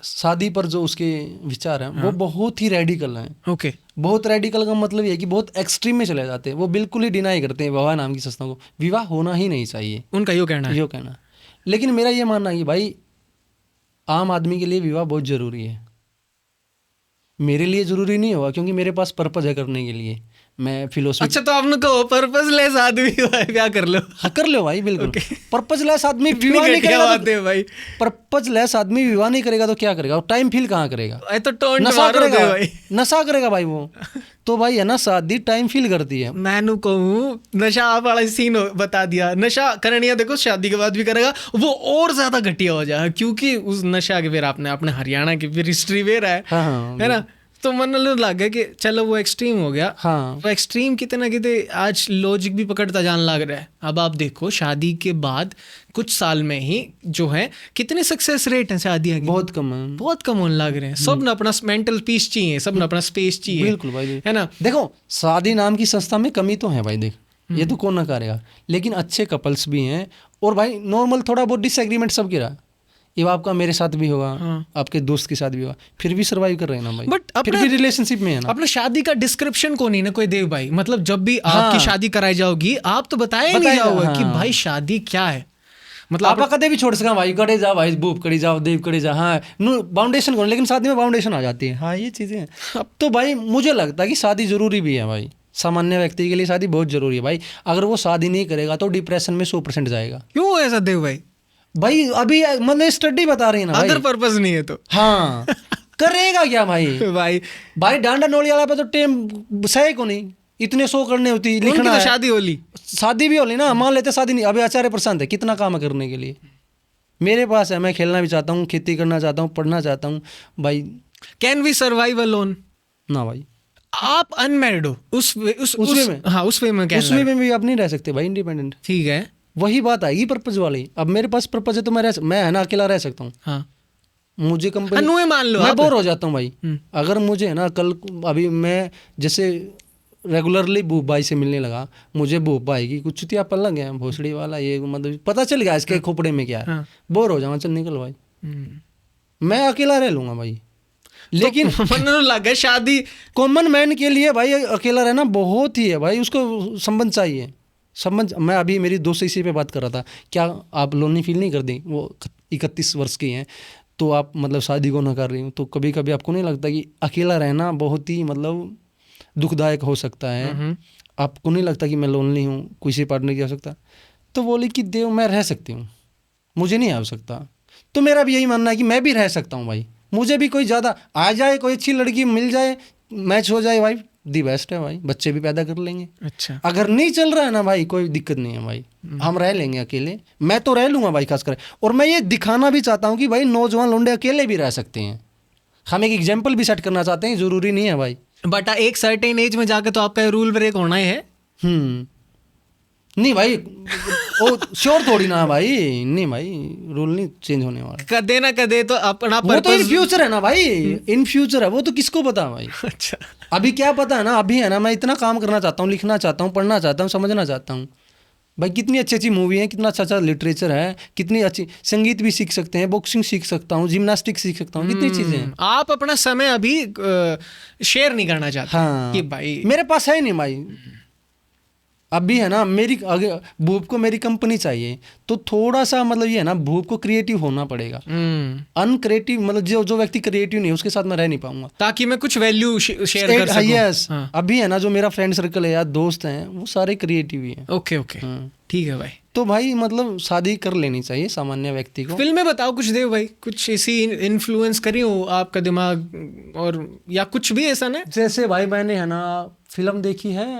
Speaker 2: शादी पर जो उसके विचार हैं, वो बहुत ही रेडिकल हैं।
Speaker 1: ओके,
Speaker 2: बहुत रेडिकल का मतलब ये है कि बहुत एक्सट्रीम में चले जाते हैं। वो बिल्कुल ही डिनाई करते हैं विवाह नाम की संस्था को, विवाह होना ही नहीं चाहिए,
Speaker 1: उनका यो कहना है।
Speaker 2: यो कहना। लेकिन मेरा ये मानना है कि भाई आम आदमी के लिए विवाह बहुत ज़रूरी है। मेरे लिए ज़रूरी नहीं होगा, क्योंकि मेरे पास पर्पज है करने के लिए। मैं फिलोसफी,
Speaker 1: अच्छा तो आपने कहो पर्पसलेस आदमी क्या कर लो।
Speaker 2: हाँ कर लो भाई, बिल्कुल। पर्पजलेस आदमी विवाह नहीं करेगा तो,
Speaker 1: भाई
Speaker 2: पर्पजलेस आदमी विवाह नहीं करेगा तो क्या करेगा? टाइम फील कहाँ करेगा?
Speaker 1: तो
Speaker 2: नशा करेगा भाई, नशा करेगा भाई वो। तो भाई है ना, शादी टाइम फील करती है।
Speaker 1: मैंने कहूँ नशा आप वाला सीन बता दिया, नशा करनिया देखो शादी के बाद भी करेगा, वो और ज्यादा घटिया हो जाएगा, क्योंकि उस नशा के फिर आपने अपने हरियाणा की फिर हिस्ट्री भी रहा है ना। तो मन लग गया कि चलो वो एक्सट्रीम हो गया।
Speaker 2: हाँ,
Speaker 1: वो एक्सट्रीम कितने ना कितने आज लॉजिक भी पकड़ता जान लग रहा है। अब आप देखो शादी के बाद कुछ साल में ही जो है कितने सक्सेस रेट हैं शादियाँ की,
Speaker 2: बहुत कम है,
Speaker 1: बहुत कम होने लग रहे हैं। सब ने अपना मेंटल पीस चाहिए, सब ने अपना स्पेस चाहिए।
Speaker 2: बिल्कुल भाई,
Speaker 1: है ना।
Speaker 2: देखो शादी नाम की संस्था में कमी तो है भाई, देख ये तो कौन ना करेगा, लेकिन अच्छे कपल्स भी हैं। और भाई नॉर्मल थोड़ा बहुत डिसएग्रीमेंट सबके रहा, ये आपका मेरे साथ भी होगा, आपके दोस्त के साथ भी होगा, फिर भी सर्वाइव कर रहे हैं ना भाई।
Speaker 1: बट
Speaker 2: फिर भी रिलेशनशिप में है ना।
Speaker 1: अपना शादी का डिस्क्रिप्शन को नहीं ना कोई देव भाई, मतलब जब भी आपकी शादी कराई जाओगी आप तो बताया नहीं जाओगे कि भाई शादी क्या है। मतलब
Speaker 2: आप कदे भी छोड़ सका भाई, कड़े जा भाई, बूप कड़ी जाओ, देव कड़ी जा, हाँ बाउंडेशन करो, लेकिन शादी में बाउंडेशन आ जाती है। हाँ ये चीज़ें अब तो भाई मुझे लगता है कि शादी जरूरी भी है भाई। सामान्य व्यक्ति के लिए शादी बहुत जरूरी है भाई। अगर वो शादी नहीं करेगा तो डिप्रेशन में 100% जाएगा।
Speaker 1: क्यों ऐसा देव भाई?
Speaker 2: भाई अभी मतलब स्टडी बता रही है ना भाई,
Speaker 1: अदर पर्पस नहीं है तो
Speaker 2: हाँ करेगा क्या भाई? भाई डांडा नोली वाला पे तो टेम सही को नहीं, इतने शो करने होती, लिखना
Speaker 1: तो शादी होली,
Speaker 2: शादी भी होली ना, मान लेते शादी नहीं। अभी आचार्य प्रशांत है, कितना काम है करने के लिए, मेरे पास है, मैं खेलना भी चाहता हूँ, खेती करना चाहता हूँ, पढ़ना चाहता हूँ भाई।
Speaker 1: Can we survive alone?
Speaker 2: ना भाई,
Speaker 1: आप अनमैरिड हो उस वे में, हाँ उस वे में,
Speaker 2: उस वे में भी आप नहीं रह सकते भाई इंडिपेंडेंट।
Speaker 1: ठीक है,
Speaker 2: वही बात आएगी पर्पज वाली। अब मेरे पास पर्पज है तो मैं है ना अकेला रह सकता हूँ।
Speaker 1: हाँ
Speaker 2: मुझे कंपनी
Speaker 1: मान लो
Speaker 2: मैं बोर हो जाता हूँ भाई। अगर मुझे है ना कल, अभी मैं जैसे रेगुलरली भूप भाई से मिलने लगा, मुझे भूप भाई की कुछ चुतिया पल लग गया, भोसड़ी वाला ये, मतलब पता चल गया इसके खोपड़े में क्या है, बोर हो जाऊंगा, चल निकल भाई, मैं अकेला रह लूंगा भाई। लेकिन
Speaker 1: मन लगा शादी
Speaker 2: कॉमन मैन के लिए भाई अकेला रहना बहुत ही है भाई, उसको संबंध चाहिए, संबंध। मैं अभी मेरी दोस्त इसी पे बात कर रहा था, क्या आप लोनली फील नहीं करती? वो 31 वर्ष की हैं, तो आप मतलब शादी को ना कर रही हूँ, तो कभी कभी आपको नहीं लगता कि अकेला रहना बहुत ही मतलब दुखदायक हो सकता है? आपको नहीं लगता कि मैं लोनली हूँ, किसी पार्टनर की आवश्यकता? तो बोली कि देव मैं रह सकती हूँ, मुझे नहीं आवश्यकता। तो मेरा भी यही मानना है कि मैं भी रह सकता हूँ भाई। मुझे भी कोई ज़्यादा आ जाए, कोई अच्छी लड़की मिल जाए, मैच हो जाए भाई, दी बेस्ट है भाई, बच्चे भी पैदा कर लेंगे।
Speaker 1: अच्छा,
Speaker 2: अगर नहीं चल रहा है ना भाई, कोई दिक्कत नहीं है भाई, हम रह लेंगे अकेले, मैं तो रह लूंगा भाई खासकर। और मैं ये दिखाना भी चाहता हूँ कि भाई नौजवान लौंडे अकेले भी रह सकते हैं। हम एक एग्जाम्पल भी सेट करना चाहते हैं, जरूरी नहीं है भाई।
Speaker 1: बट एक सर्टेन एज में जाके तो आपका रूल ब्रेक होना ही है।
Speaker 2: नहीं भाई, वो श्योर थोड़ी ना भाई, नहीं भाई रूल नहीं चेंज होने वाला,
Speaker 1: कदे ना कदे तो अपना
Speaker 2: वो तो इन फ्यूचर है ना भाई, इन फ्यूचर है वो, तो किसको पता भाई।
Speaker 1: अच्छा,
Speaker 2: अभी क्या पता है ना, अभी है ना मैं इतना काम करना चाहता हूँ, लिखना चाहता हूँ, पढ़ना चाहता हूँ, समझना चाहता हूँ, भाई कितनी अच्छी अच्छी मूवी है, कितना अच्छा अच्छा लिटरेचर है, कितनी अच्छी संगीत भी सीख सकते हैं, बॉक्सिंग सीख सकता हूँ, जिम्नास्टिक सीख सकता हूँ, कितनी चीजें हैं।
Speaker 1: आप अपना समय अभी शेयर नहीं करना चाहते
Speaker 2: हाँ
Speaker 1: कि भाई
Speaker 2: मेरे पास है नहीं भाई, अभी है ना मेरी भूप को मेरी कंपनी चाहिए, तो थोड़ा सा मतलब ये है ना भूप को क्रिएटिव होना पड़ेगा। अनक्रिएटिव मतलब जो जो व्यक्ति क्रिएटिव नहीं है उसके साथ मैं रह नहीं पाऊंगा,
Speaker 1: ताकि मैं कुछ वैल्यू शेयर कर सकूं।
Speaker 2: यस
Speaker 1: हाँ।
Speaker 2: अभी है ना जो मेरा फ्रेंड सर्कल है या दोस्त हैं वो सारे क्रिएटिव ही हैं।
Speaker 1: ओके ओके ठीक है भाई।
Speaker 2: तो भाई मतलब शादी कर लेनी चाहिए सामान्य व्यक्ति को।
Speaker 1: फिल्में बताओ कुछ देव भाई, कुछ ऐसी इन्फ्लुएंस करी हो आपका दिमाग और या कुछ भी ऐसा ना।
Speaker 2: जैसे भाई मैंने है ना फिल्म देखी है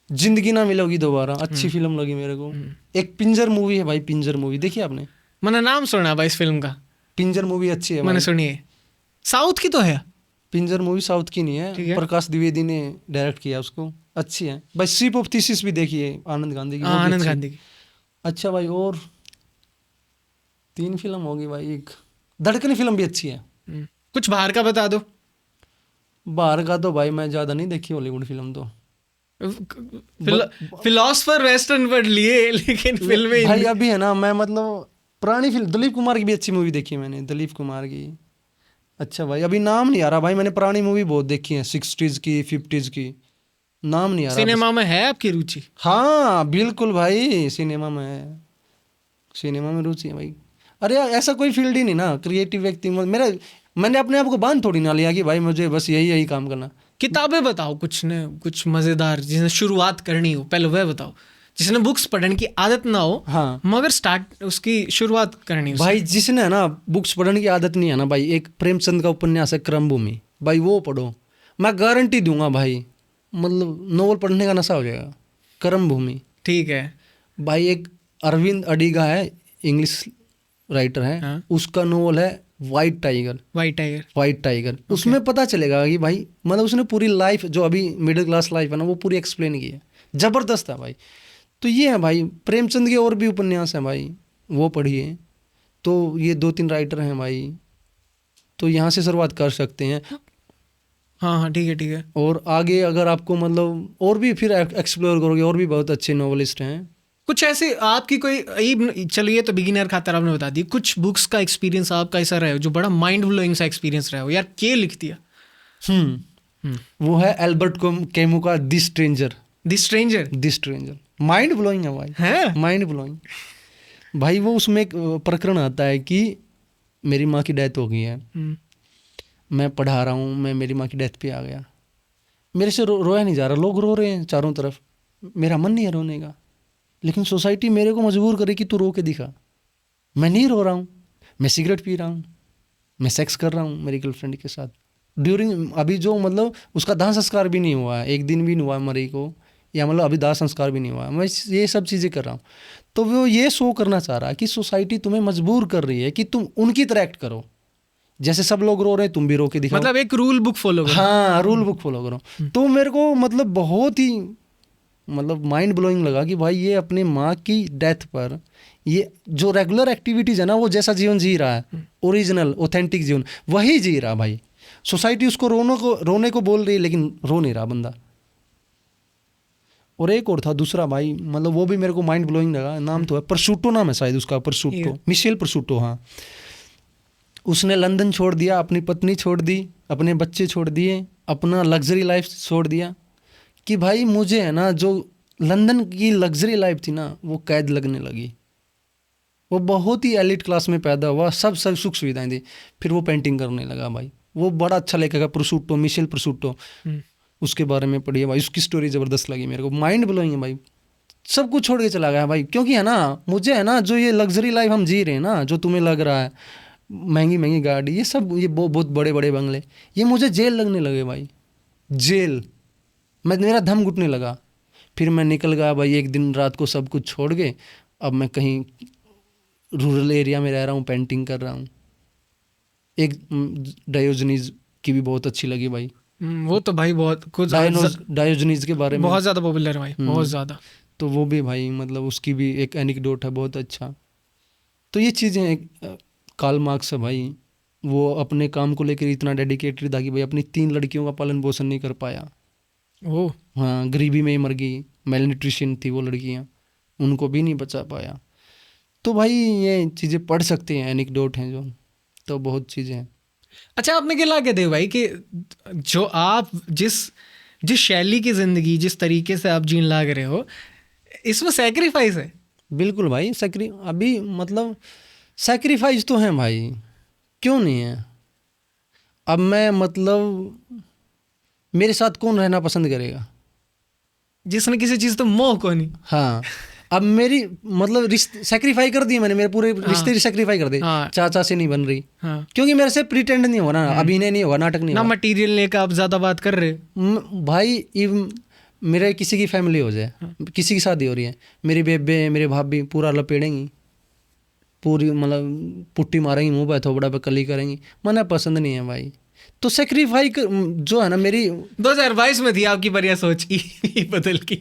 Speaker 2: जिंदगी ना मिलोगी दोबारा, अच्छी फिल्म लगी मेरे को। एक पिंजर मूवी है भाई, पिंजर मूवी देखी आपने?
Speaker 1: मैंने नाम सुना भाई इस फिल्म का।
Speaker 2: पिंजर मूवी अच्छी है
Speaker 1: मैंने
Speaker 2: भाई।
Speaker 1: सुनी है, साउथ की तो है।
Speaker 2: पिंजर मूवी साउथ की नहीं
Speaker 1: ठीक
Speaker 2: है,
Speaker 1: है।
Speaker 2: प्रकाश द्विवेदी ने डायरेक्ट किया उसको, अच्छी है भाई। शिप ऑफ थीसिस भी देखी है आनंद गांधी की, वो भी
Speaker 1: आनंद
Speaker 2: अच्छी है।
Speaker 1: गांधी की।
Speaker 2: अच्छा भाई और 3 फिल्म होगी भाई, एक धड़कन फिल्म भी अच्छी है।
Speaker 1: कुछ बाहर का बता दो।
Speaker 2: बाहर का तो भाई मैं ज्यादा नहीं देखी हॉलीवुड फिल्म तो।
Speaker 1: फिलोसफर वेस्टर्न वर्ड लिए लेकिन फिल्में
Speaker 2: भाई अभी है ना मैं मतलब पुरानी फिल्म दिलीप कुमार की भी अच्छी मूवी देखी है मैंने, दिलीप कुमार की। अच्छा भाई अभी नाम नहीं आ रहा भाई, मैंने पुरानी मूवी बहुत देखी है 60s की 50s की, नाम नहीं आ रहा।
Speaker 1: सिनेमा में है आपकी रुचि?
Speaker 2: हाँ बिल्कुल भाई, सिनेमा में है, सिनेमा में रुचि है भाई। अरे यार ऐसा कोई फील्ड ही नहीं ना क्रिएटिव व्यक्ति मेरा, मैंने अपने आप को बांध थोड़ी ना लिया कि भाई मुझे बस यही यही काम करना।
Speaker 1: किताबें बताओ कुछ ने, कुछ मजेदार जिसने शुरुआत करनी हो, पहले वह बताओ। जिसने बुक्स पढ़ने की आदत ना हो
Speaker 2: हाँ
Speaker 1: मगर स्टार्ट उसकी शुरुआत करनी हो
Speaker 2: भाई, जिसने है ना बुक्स पढ़ने की आदत नहीं है ना भाई, एक प्रेमचंद का उपन्यास है क्रमभूमि, भाई वो पढ़ो, मैं गारंटी दूंगा भाई मतलब नोवेल पढ़ने का नशा हो जाएगा। क्रमभूमि
Speaker 1: ठीक है।
Speaker 2: भाई, एक अरविंद अडिगा है, इंग्लिश राइटर है।
Speaker 1: हाँ।
Speaker 2: उसका नोवेल है white tiger.
Speaker 1: White tiger.
Speaker 2: White tiger उसमें पता चलेगा कि भाई मतलब उसने पूरी लाइफ जो अभी मिडिल क्लास लाइफ है ना वो पूरी एक्सप्लेन की है, जबरदस्त है भाई। तो ये है भाई, प्रेमचंद के और भी उपन्यास हैं भाई, वो पढ़िए। तो ये 2-3 राइटर हैं भाई, तो यहाँ से शुरुआत कर सकते हैं।
Speaker 1: हाँ हाँ ठीक है ठीक है।
Speaker 2: और आगे अगर आपको मतलब और भी फिर एक्सप्लोर करोगे, और भी बहुत अच्छे नॉवलिस्ट हैं।
Speaker 1: कुछ ऐसे आपकी कोई चलो ये तो बिगिनर खातर आपने बता दी, कुछ बुक्स का एक्सपीरियंस आपका ऐसा रहा हो जो बड़ा माइंड ब्लोइंग सा एक्सपीरियंस रहा हो, यार क्या लिख दिया?
Speaker 2: वो है एल्बर्ट कैमू का the stranger.
Speaker 1: The stranger.
Speaker 2: The stranger mind blowing है भाई,
Speaker 1: है
Speaker 2: माइंड ब्लोइंग भाई। वो उसमें एक प्रकरण आता है कि मेरी माँ की डेथ हो गई है, मैं पढ़ा रहा हूँ, मैं मेरी माँ की डेथ पे आ गया, मेरे से रोया नहीं जा रहा, लोग रो रहे हैं चारों तरफ, मेरा मन नहीं है रोने का, लेकिन सोसाइटी मेरे को मजबूर करे कि तू रो के दिखा। मैं नहीं रो रहा हूँ, मैं सिगरेट पी रहा हूँ, मैं सेक्स कर रहा हूँ मेरी गर्लफ्रेंड के साथ ड्यूरिंग, अभी जो मतलब उसका दाह संस्कार भी नहीं हुआ है, एक दिन भी नहीं हुआ मरी को, या मतलब अभी दाह संस्कार भी नहीं हुआ है, मैं ये सब चीज़ें कर रहा हूँ। तो वो ये शो करना चाह रहा है कि सोसाइटी तुम्हें मजबूर कर रही है कि तुम उनकी तरह एक्ट करो, जैसे सब लोग रो रहे हैं तुम भी रो के दिखाओ,
Speaker 1: मतलब एक रूल बुक फॉलो करो।
Speaker 2: हाँ रूल बुक फॉलो करो। तो मेरे को मतलब बहुत ही मतलब माइंड ब्लोइंग लगा कि भाई ये अपने माँ की डेथ पर ये जो रेगुलर एक्टिविटीज है ना, वो जैसा जीवन जी रहा है, ओरिजिनल ऑथेंटिक जीवन वही जी रहा भाई। सोसाइटी उसको रोने को बोल रही है लेकिन रो नहीं रहा बंदा। और एक और था दूसरा भाई, मतलब वो भी मेरे को माइंड ब्लोइंग लगा, नाम तो है परसूटो, नाम है शायद उसका, परसूटो, मिशेल परसूटो। हाँ, उसने लंदन छोड़ दिया, अपनी पत्नी छोड़ दी, अपने बच्चे छोड़ दिए, अपना लग्जरी लाइफ छोड़ दिया कि भाई मुझे है ना जो लंदन की लग्जरी लाइफ थी ना वो कैद लगने लगी। वो बहुत ही एलिट क्लास में पैदा हुआ, सब सुख सुविधाएं थी, फिर वो पेंटिंग करने लगा भाई। वो बड़ा अच्छा लेखक है परसूटो, मिशेल परसूटो, उसके बारे में पढ़िए भाई, उसकी स्टोरी ज़बरदस्त लगी मेरे को, माइंड ब्लोइंग है भाई। सब कुछ छोड़ के चला गया भाई, क्योंकि है ना मुझे है ना जो ये लग्जरी लाइफ हम जी रहे हैं ना, जो तुम्हें लग रहा है महंगी महंगी गाड़ी, ये सब, ये बहुत बड़े बड़े बंगले, ये मुझे जेल लगने लगे भाई, जेल। मेरा दम घुटने लगा, फिर मैं निकल गया भाई एक दिन रात को सब कुछ छोड़ के। अब मैं कहीं रूरल एरिया में रह रहा हूँ, पेंटिंग कर रहा हूँ। एक डायोजनीज की भी बहुत अच्छी लगी भाई,
Speaker 1: वो तो भाई बहुत कुछ
Speaker 2: डायोजनीज के बारे में
Speaker 1: बहुत ज़्यादा पॉपुलर है भाई, बहुत ज़्यादा।
Speaker 2: तो वो भी भाई मतलब उसकी भी एक एनेक्डोट है बहुत अच्छा। तो ये चीज़ें, कार्ल मार्क्स है भाई, वो अपने काम को लेकर इतना डेडिकेटेड था कि भाई अपनी 3 लड़कियों का पालन पोषण नहीं कर पाया।
Speaker 1: ओह
Speaker 2: हाँ, गरीबी में ही मर गई, मेल न्यूट्रिशन थी वो लड़कियाँ, उनको भी नहीं बचा पाया। तो भाई ये चीज़ें पढ़ सकते हैं, एनिक्डोट हैं जो, तो बहुत चीज़ें हैं।
Speaker 1: अच्छा, आपने क्या लगे थे भाई कि जो आप जिस जिस शैली की ज़िंदगी, जिस तरीके से आप जीन लाग रहे हो, इसमें सेक्रीफाइस है?
Speaker 2: बिल्कुल भाई, अभी मतलब सेक्रीफाइस तो है भाई, क्यों नहीं है। अब मैं मतलब मेरे साथ कौन रहना पसंद करेगा?
Speaker 1: जिसने किसी चीज़ तो मोह को नहीं।
Speaker 2: हाँ, अब मेरी मतलब रिश्ते सेक्रीफाई कर दिए मैंने, मेरे पूरे रिश्ते सेक्रीफाई कर दिए।
Speaker 1: हाँ।
Speaker 2: चाचा से नहीं बन रही,
Speaker 1: हाँ,
Speaker 2: क्योंकि मेरे से प्रिटेंड नहीं हो रहा, अभिनय नहीं होगा, नाटक नहीं
Speaker 1: ना
Speaker 2: होगा।
Speaker 1: मटेरियल लेकर आप ज़्यादा बात कर रहे हो।
Speaker 2: भाई मेरे किसी की फैमिली हो जाए, किसी की शादी हो रही है, मेरी बेबे मेरे भाभी पूरा लपेड़ेंगी, पूरी मतलब पुट्टी मारेंगी, मुंह पे थोबड़ा पे कली करेंगी, मना पसंद नहीं है भाई। तो सेक्रीफाई जो है ना मेरी
Speaker 1: 2022 में थी आपकी बढ़िया सोच की बदल की।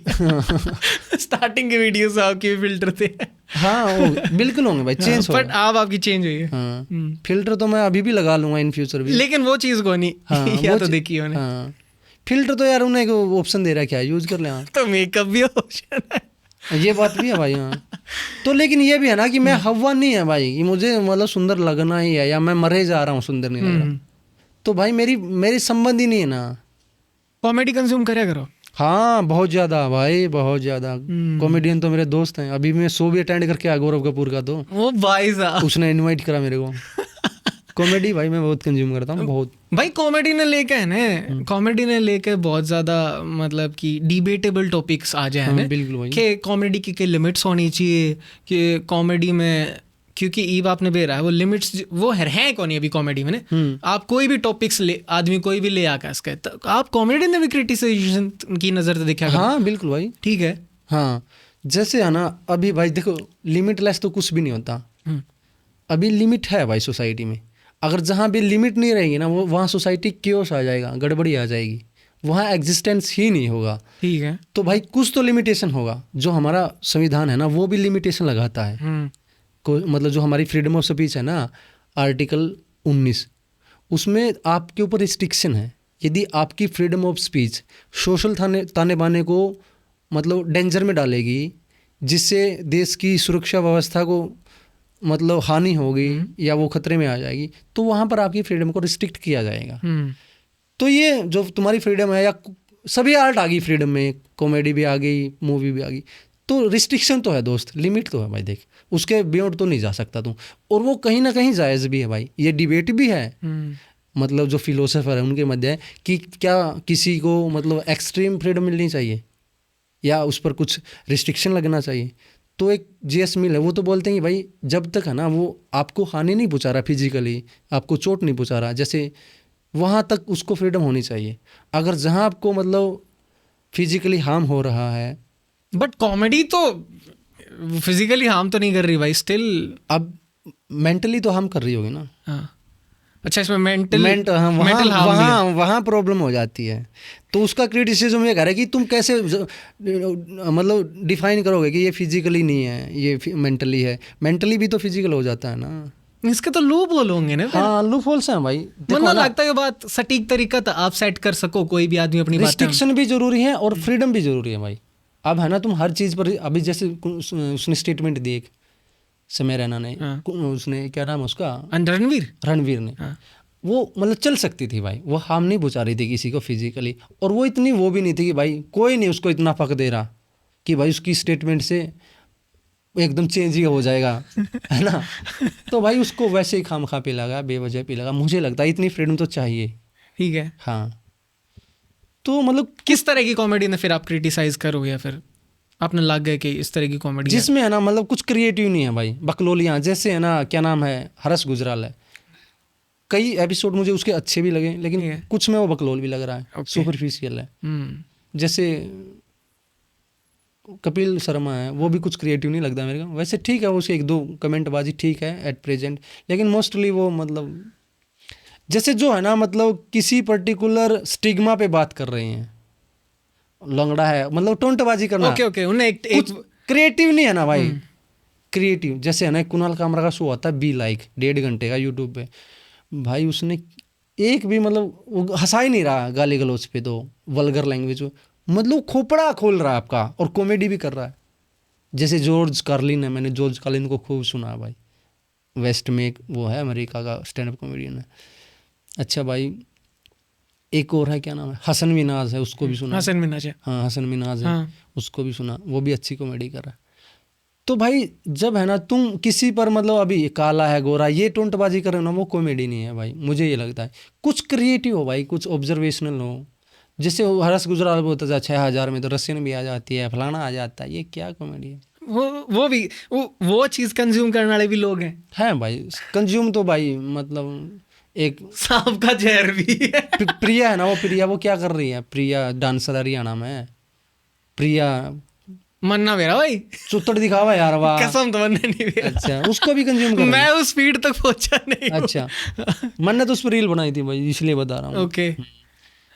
Speaker 1: स्टार्टिंग के वीडियोस आपके फिल्टर थे।
Speaker 2: हाँ बिल्कुल होंगे भाई, चेंज हो।
Speaker 1: बट आप आपकी चेंज हुई है।
Speaker 2: हाँ, फिल्टर तो मैं अभी भी लगा लूंगा इन फ्यूचर भी,
Speaker 1: लेकिन वो चीज़ को नहीं।
Speaker 2: हाँ
Speaker 1: या
Speaker 2: वो
Speaker 1: तो देखी होने।
Speaker 2: हाँ, फिल्टर तो यार उन्हें ऑप्शन दे रहा है, क्या यूज कर ले। हाँ
Speaker 1: तो मेकअप भी ऑप्शन है।
Speaker 2: ये बात भी है भाई। हाँ तो लेकिन ये भी है ना कि मैं हवा नहीं है भाई कि मुझे मतलब सुंदर लगना ही है, या मैं मरे जा रहा हूँ सुंदर नहीं लग रहा, तो भाई मेरी संबंध ही नहीं है ना।
Speaker 1: कॉमेडी कंज्यूम करा करो।
Speaker 2: हाँ बहुत ज़्यादा भाई, बहुत ज़्यादा। कॉमेडियन तो मेरे दोस्त हैं, अभी मैं शो भी अटेंड करके आया गौरव कपूर का, तो
Speaker 1: वो भाई साहब,
Speaker 2: उसने इनवाइट करा मेरे को। कॉमेडी भाई मैं बहुत कंज्यूम करता हूँ, बहुत।
Speaker 1: भाई कॉमेडी ने लेके है ना, कॉमेडी ने लेके बहुत ज़्यादा मतलब कि डिबेटेबल टॉपिक्स आ जाए ना,
Speaker 2: बिल्कुल भाई।
Speaker 1: कि कॉमेडी की लिमिट्स होनी चाहिए, कि कॉमेडी में, क्योंकि ईब आपने बेरा है वो लिमिट्स वो है कौन अभी कॉमेडी में ना। आप कोई भी टॉपिक्स ले, आदमी कोई भी ले आकर इसके, तो आप कॉमेडी ने भी क्रिटिसाइजेशन की नज़र से देखा करो।
Speaker 2: हाँ बिल्कुल भाई,
Speaker 1: ठीक है।
Speaker 2: हाँ जैसे है ना, अभी भाई देखो लिमिटलेस तो कुछ भी नहीं होता। अभी लिमिट है भाई सोसाइटी में, अगर जहाँ भी लिमिट नहीं रहेगी ना, वो वहाँ सोसाइटी क्योस आ जाएगा, गड़बड़ी आ जाएगी, वहाँ एग्जिस्टेंस ही नहीं होगा।
Speaker 1: ठीक है।
Speaker 2: तो भाई कुछ तो लिमिटेशन होगा, जो हमारा संविधान है ना वो भी लिमिटेशन लगाता है। मतलब जो हमारी फ्रीडम ऑफ स्पीच है ना, आर्टिकल 19, उसमें आपके ऊपर रिस्ट्रिक्शन है। यदि आपकी फ्रीडम ऑफ स्पीच सोशल ताने बाने को मतलब डेंजर में डालेगी, जिससे देश की सुरक्षा व्यवस्था को मतलब हानि होगी या वो खतरे में आ जाएगी, तो वहाँ पर आपकी फ्रीडम को रिस्ट्रिक्ट किया जाएगा। तो ये जो तुम्हारी फ्रीडम है, या सभी आर्ट आ गई फ्रीडम में, कॉमेडी भी आ गई, मूवी भी आ गई, तो रिस्ट्रिक्शन तो है दोस्त, लिमिट तो है भाई। देख उसके बियॉन्ड तो नहीं जा सकता तू, और वो कहीं ना कहीं जायज़ भी है भाई। ये डिबेट भी है, मतलब जो फिलोसोफर है उनके मध्य है कि क्या किसी को मतलब एक्सट्रीम फ्रीडम मिलनी चाहिए या उस पर कुछ रिस्ट्रिक्शन लगना चाहिए। तो एक जीएस मिल है, वो तो बोलते हैं कि भाई जब तक है ना वो आपको हानि नहीं पहुंचा रहा, फिजिकली आपको चोट नहीं पहुंचा रहा, जैसे वहाँ तक उसको फ्रीडम होनी चाहिए। अगर जहाँ आपको मतलब फिजिकली हार्म हो रहा है,
Speaker 1: बट कॉमेडी तो फिजिकली हार्म तो नहीं कर रही भाई स्टिल।
Speaker 2: अब मेंटली तो हार्म कर रही होगी ना।
Speaker 1: हाँ। अच्छा, इसमें
Speaker 2: वहाँ प्रॉब्लम हो जाती है। तो उसका क्रिटिसिज्म ये कह रहा है कि तुम कैसे मतलब डिफाइन करोगे कि ये फिजिकली नहीं है, ये मेंटली है। मेंटली भी तो फिजिकल हो जाता है ना।
Speaker 1: इसके तो लूप होल होंगे ना।
Speaker 2: हाँ लूप होल्स हैं भाई।
Speaker 1: मतलब लगता है ये बात सटीक तरीका था आप सेट कर सको, कोई भी आदमी अपनी बात।
Speaker 2: रिस्ट्रिक्शन भी जरूरी है और फ्रीडम भी जरूरी है भाई। अब है ना तुम हर चीज़ पर, अभी जैसे उसने स्टेटमेंट दी एक समय रैना ने, उसने क्या नाम है उसका, रणवीर ने, वो मतलब चल सकती थी भाई, वो हार्म नहीं पहुंचा रही थी किसी को फिजिकली, और वो इतनी वो भी नहीं थी कि भाई कोई नहीं उसको इतना फक दे रहा कि भाई उसकी स्टेटमेंट से एकदम चेंज ही हो जाएगा, है ना। तो भाई उसको वैसे ही खाम खा पे लगा, बेवजह पे लगा। मुझे लगता है इतनी फ्रीडम तो चाहिए।
Speaker 1: ठीक है।
Speaker 2: हाँ तो मतलब
Speaker 1: किस तरह की कॉमेडी ने फिर आप क्रिटिसाइज करोगे, या फिर आपने लग गए कि इस तरह की कॉमेडी
Speaker 2: जिसमें है ना मतलब कुछ क्रिएटिव नहीं है भाई, बकलोलियाँ, जैसे है ना क्या नाम है, हर्ष गुजराल है, कई एपिसोड मुझे उसके अच्छे भी लगे, लेकिन कुछ में वो बकलोल भी लग रहा है, सुपरफिशियल है। जैसे कपिल शर्मा है, वो भी कुछ क्रिएटिव नहीं लगता मेरे को। वैसे ठीक है, उसके एक दो कमेंट बाजी ठीक है एट प्रेजेंट, लेकिन मोस्टली वो मतलब जैसे जो है ना मतलब किसी पर्टिकुलर स्टिग्मा पे बात कर रहे हैं, लंगड़ा है मतलब टोंटबाजी करना।
Speaker 1: ओके उन्हें एक
Speaker 2: क्रिएटिव नहीं है ना भाई। क्रिएटिव जैसे है ना कुणाल कामरा का शो आता है बी लाइक 1.5 घंटे का यूट्यूब पे, भाई उसने एक भी मतलब वो हंसा ही नहीं रहा गाली गलौज पे, तो वल्गर लैंग्वेज, मतलब खोपड़ा खोल रहा है आपका और कॉमेडी भी कर रहा है। जैसे जॉर्ज कार्लिन है, मैंने जॉर्ज कार्लिन को खूब सुना भाई, वेस्ट में एक वो है अमेरिका का स्टैंड अप कॉमेडियन है। अच्छा भाई, एक और है, क्या नाम है, हसन मिनाज है, उसको भी सुना।
Speaker 1: हसन मिनाज है।
Speaker 2: हाँ हसन मिनाज है,
Speaker 1: हाँ।
Speaker 2: उसको भी सुना, वो भी अच्छी कॉमेडी कर रहा है। तो भाई जब है ना तुम किसी पर मतलब अभी काला है गोरा ये टोंटबाजी कर रहे हो ना, वो कॉमेडी नहीं है भाई, मुझे ये लगता है। कुछ क्रिएटिव हो भाई, कुछ ऑब्जर्वेशनल हो। जैसे वो हर्ष गुजराल बोलता था 6000 में तो रशियन भी आ जाती है, फलाना आ जाता है, ये क्या कॉमेडी है?
Speaker 1: वो भी वो चीज कंज्यूम करने वाले भी लोग हैं
Speaker 2: भाई कंज्यूम तो भाई मतलब एक
Speaker 1: सांप का जहर भी है।
Speaker 2: प्रिया है ना, वो प्रिया वो क्या कर रही है, प्रिया डांसर हरियाणा में, प्रिया
Speaker 1: मन्ना मेरा भाई
Speaker 2: चुत्तड़ दिखावा यार, वाह
Speaker 1: कसम तो मन्ना नहीं मेरा।
Speaker 2: अच्छा, उसको भी कंज्यूम कर
Speaker 1: मैं उस स्पीड तक पहुंचा नहीं हूं।
Speaker 2: अच्छा, मैंने तो उस पर रील बनाई थी भाई, इसलिए बता रहा हूँ।
Speaker 1: ओके।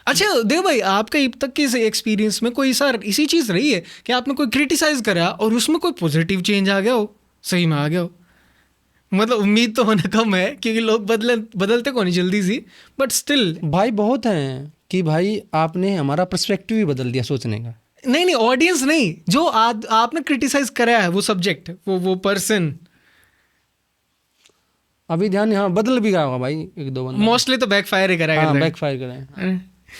Speaker 1: अच्छा देव भाई, आपका अब तक के एक्सपीरियंस में कोई सर इसी चीज रही है कि आपने कोई क्रिटिसाइज करा और उसमें कोई पॉजिटिव चेंज आ गया हो, सही में आ गया हो? मतलब उम्मीद तो होना कम है क्योंकि लोग बदलते को नहीं जल्दी सी, बट स्टिल
Speaker 2: भाई बहुत हैं कि भाई आपने हमारा पर्सपेक्टिव ही बदल दिया सोचने का।
Speaker 1: नहीं ऑडियंस नहीं, जो आपने क्रिटिसाइज करा है वो सब्जेक्ट, वो पर्सन
Speaker 2: अभी ध्यान यहाँ बदल भी गया होगा भाई, एक दो बंदा
Speaker 1: मोस्टली तो बैकफायर ही करा है।
Speaker 2: बैकफायर करे,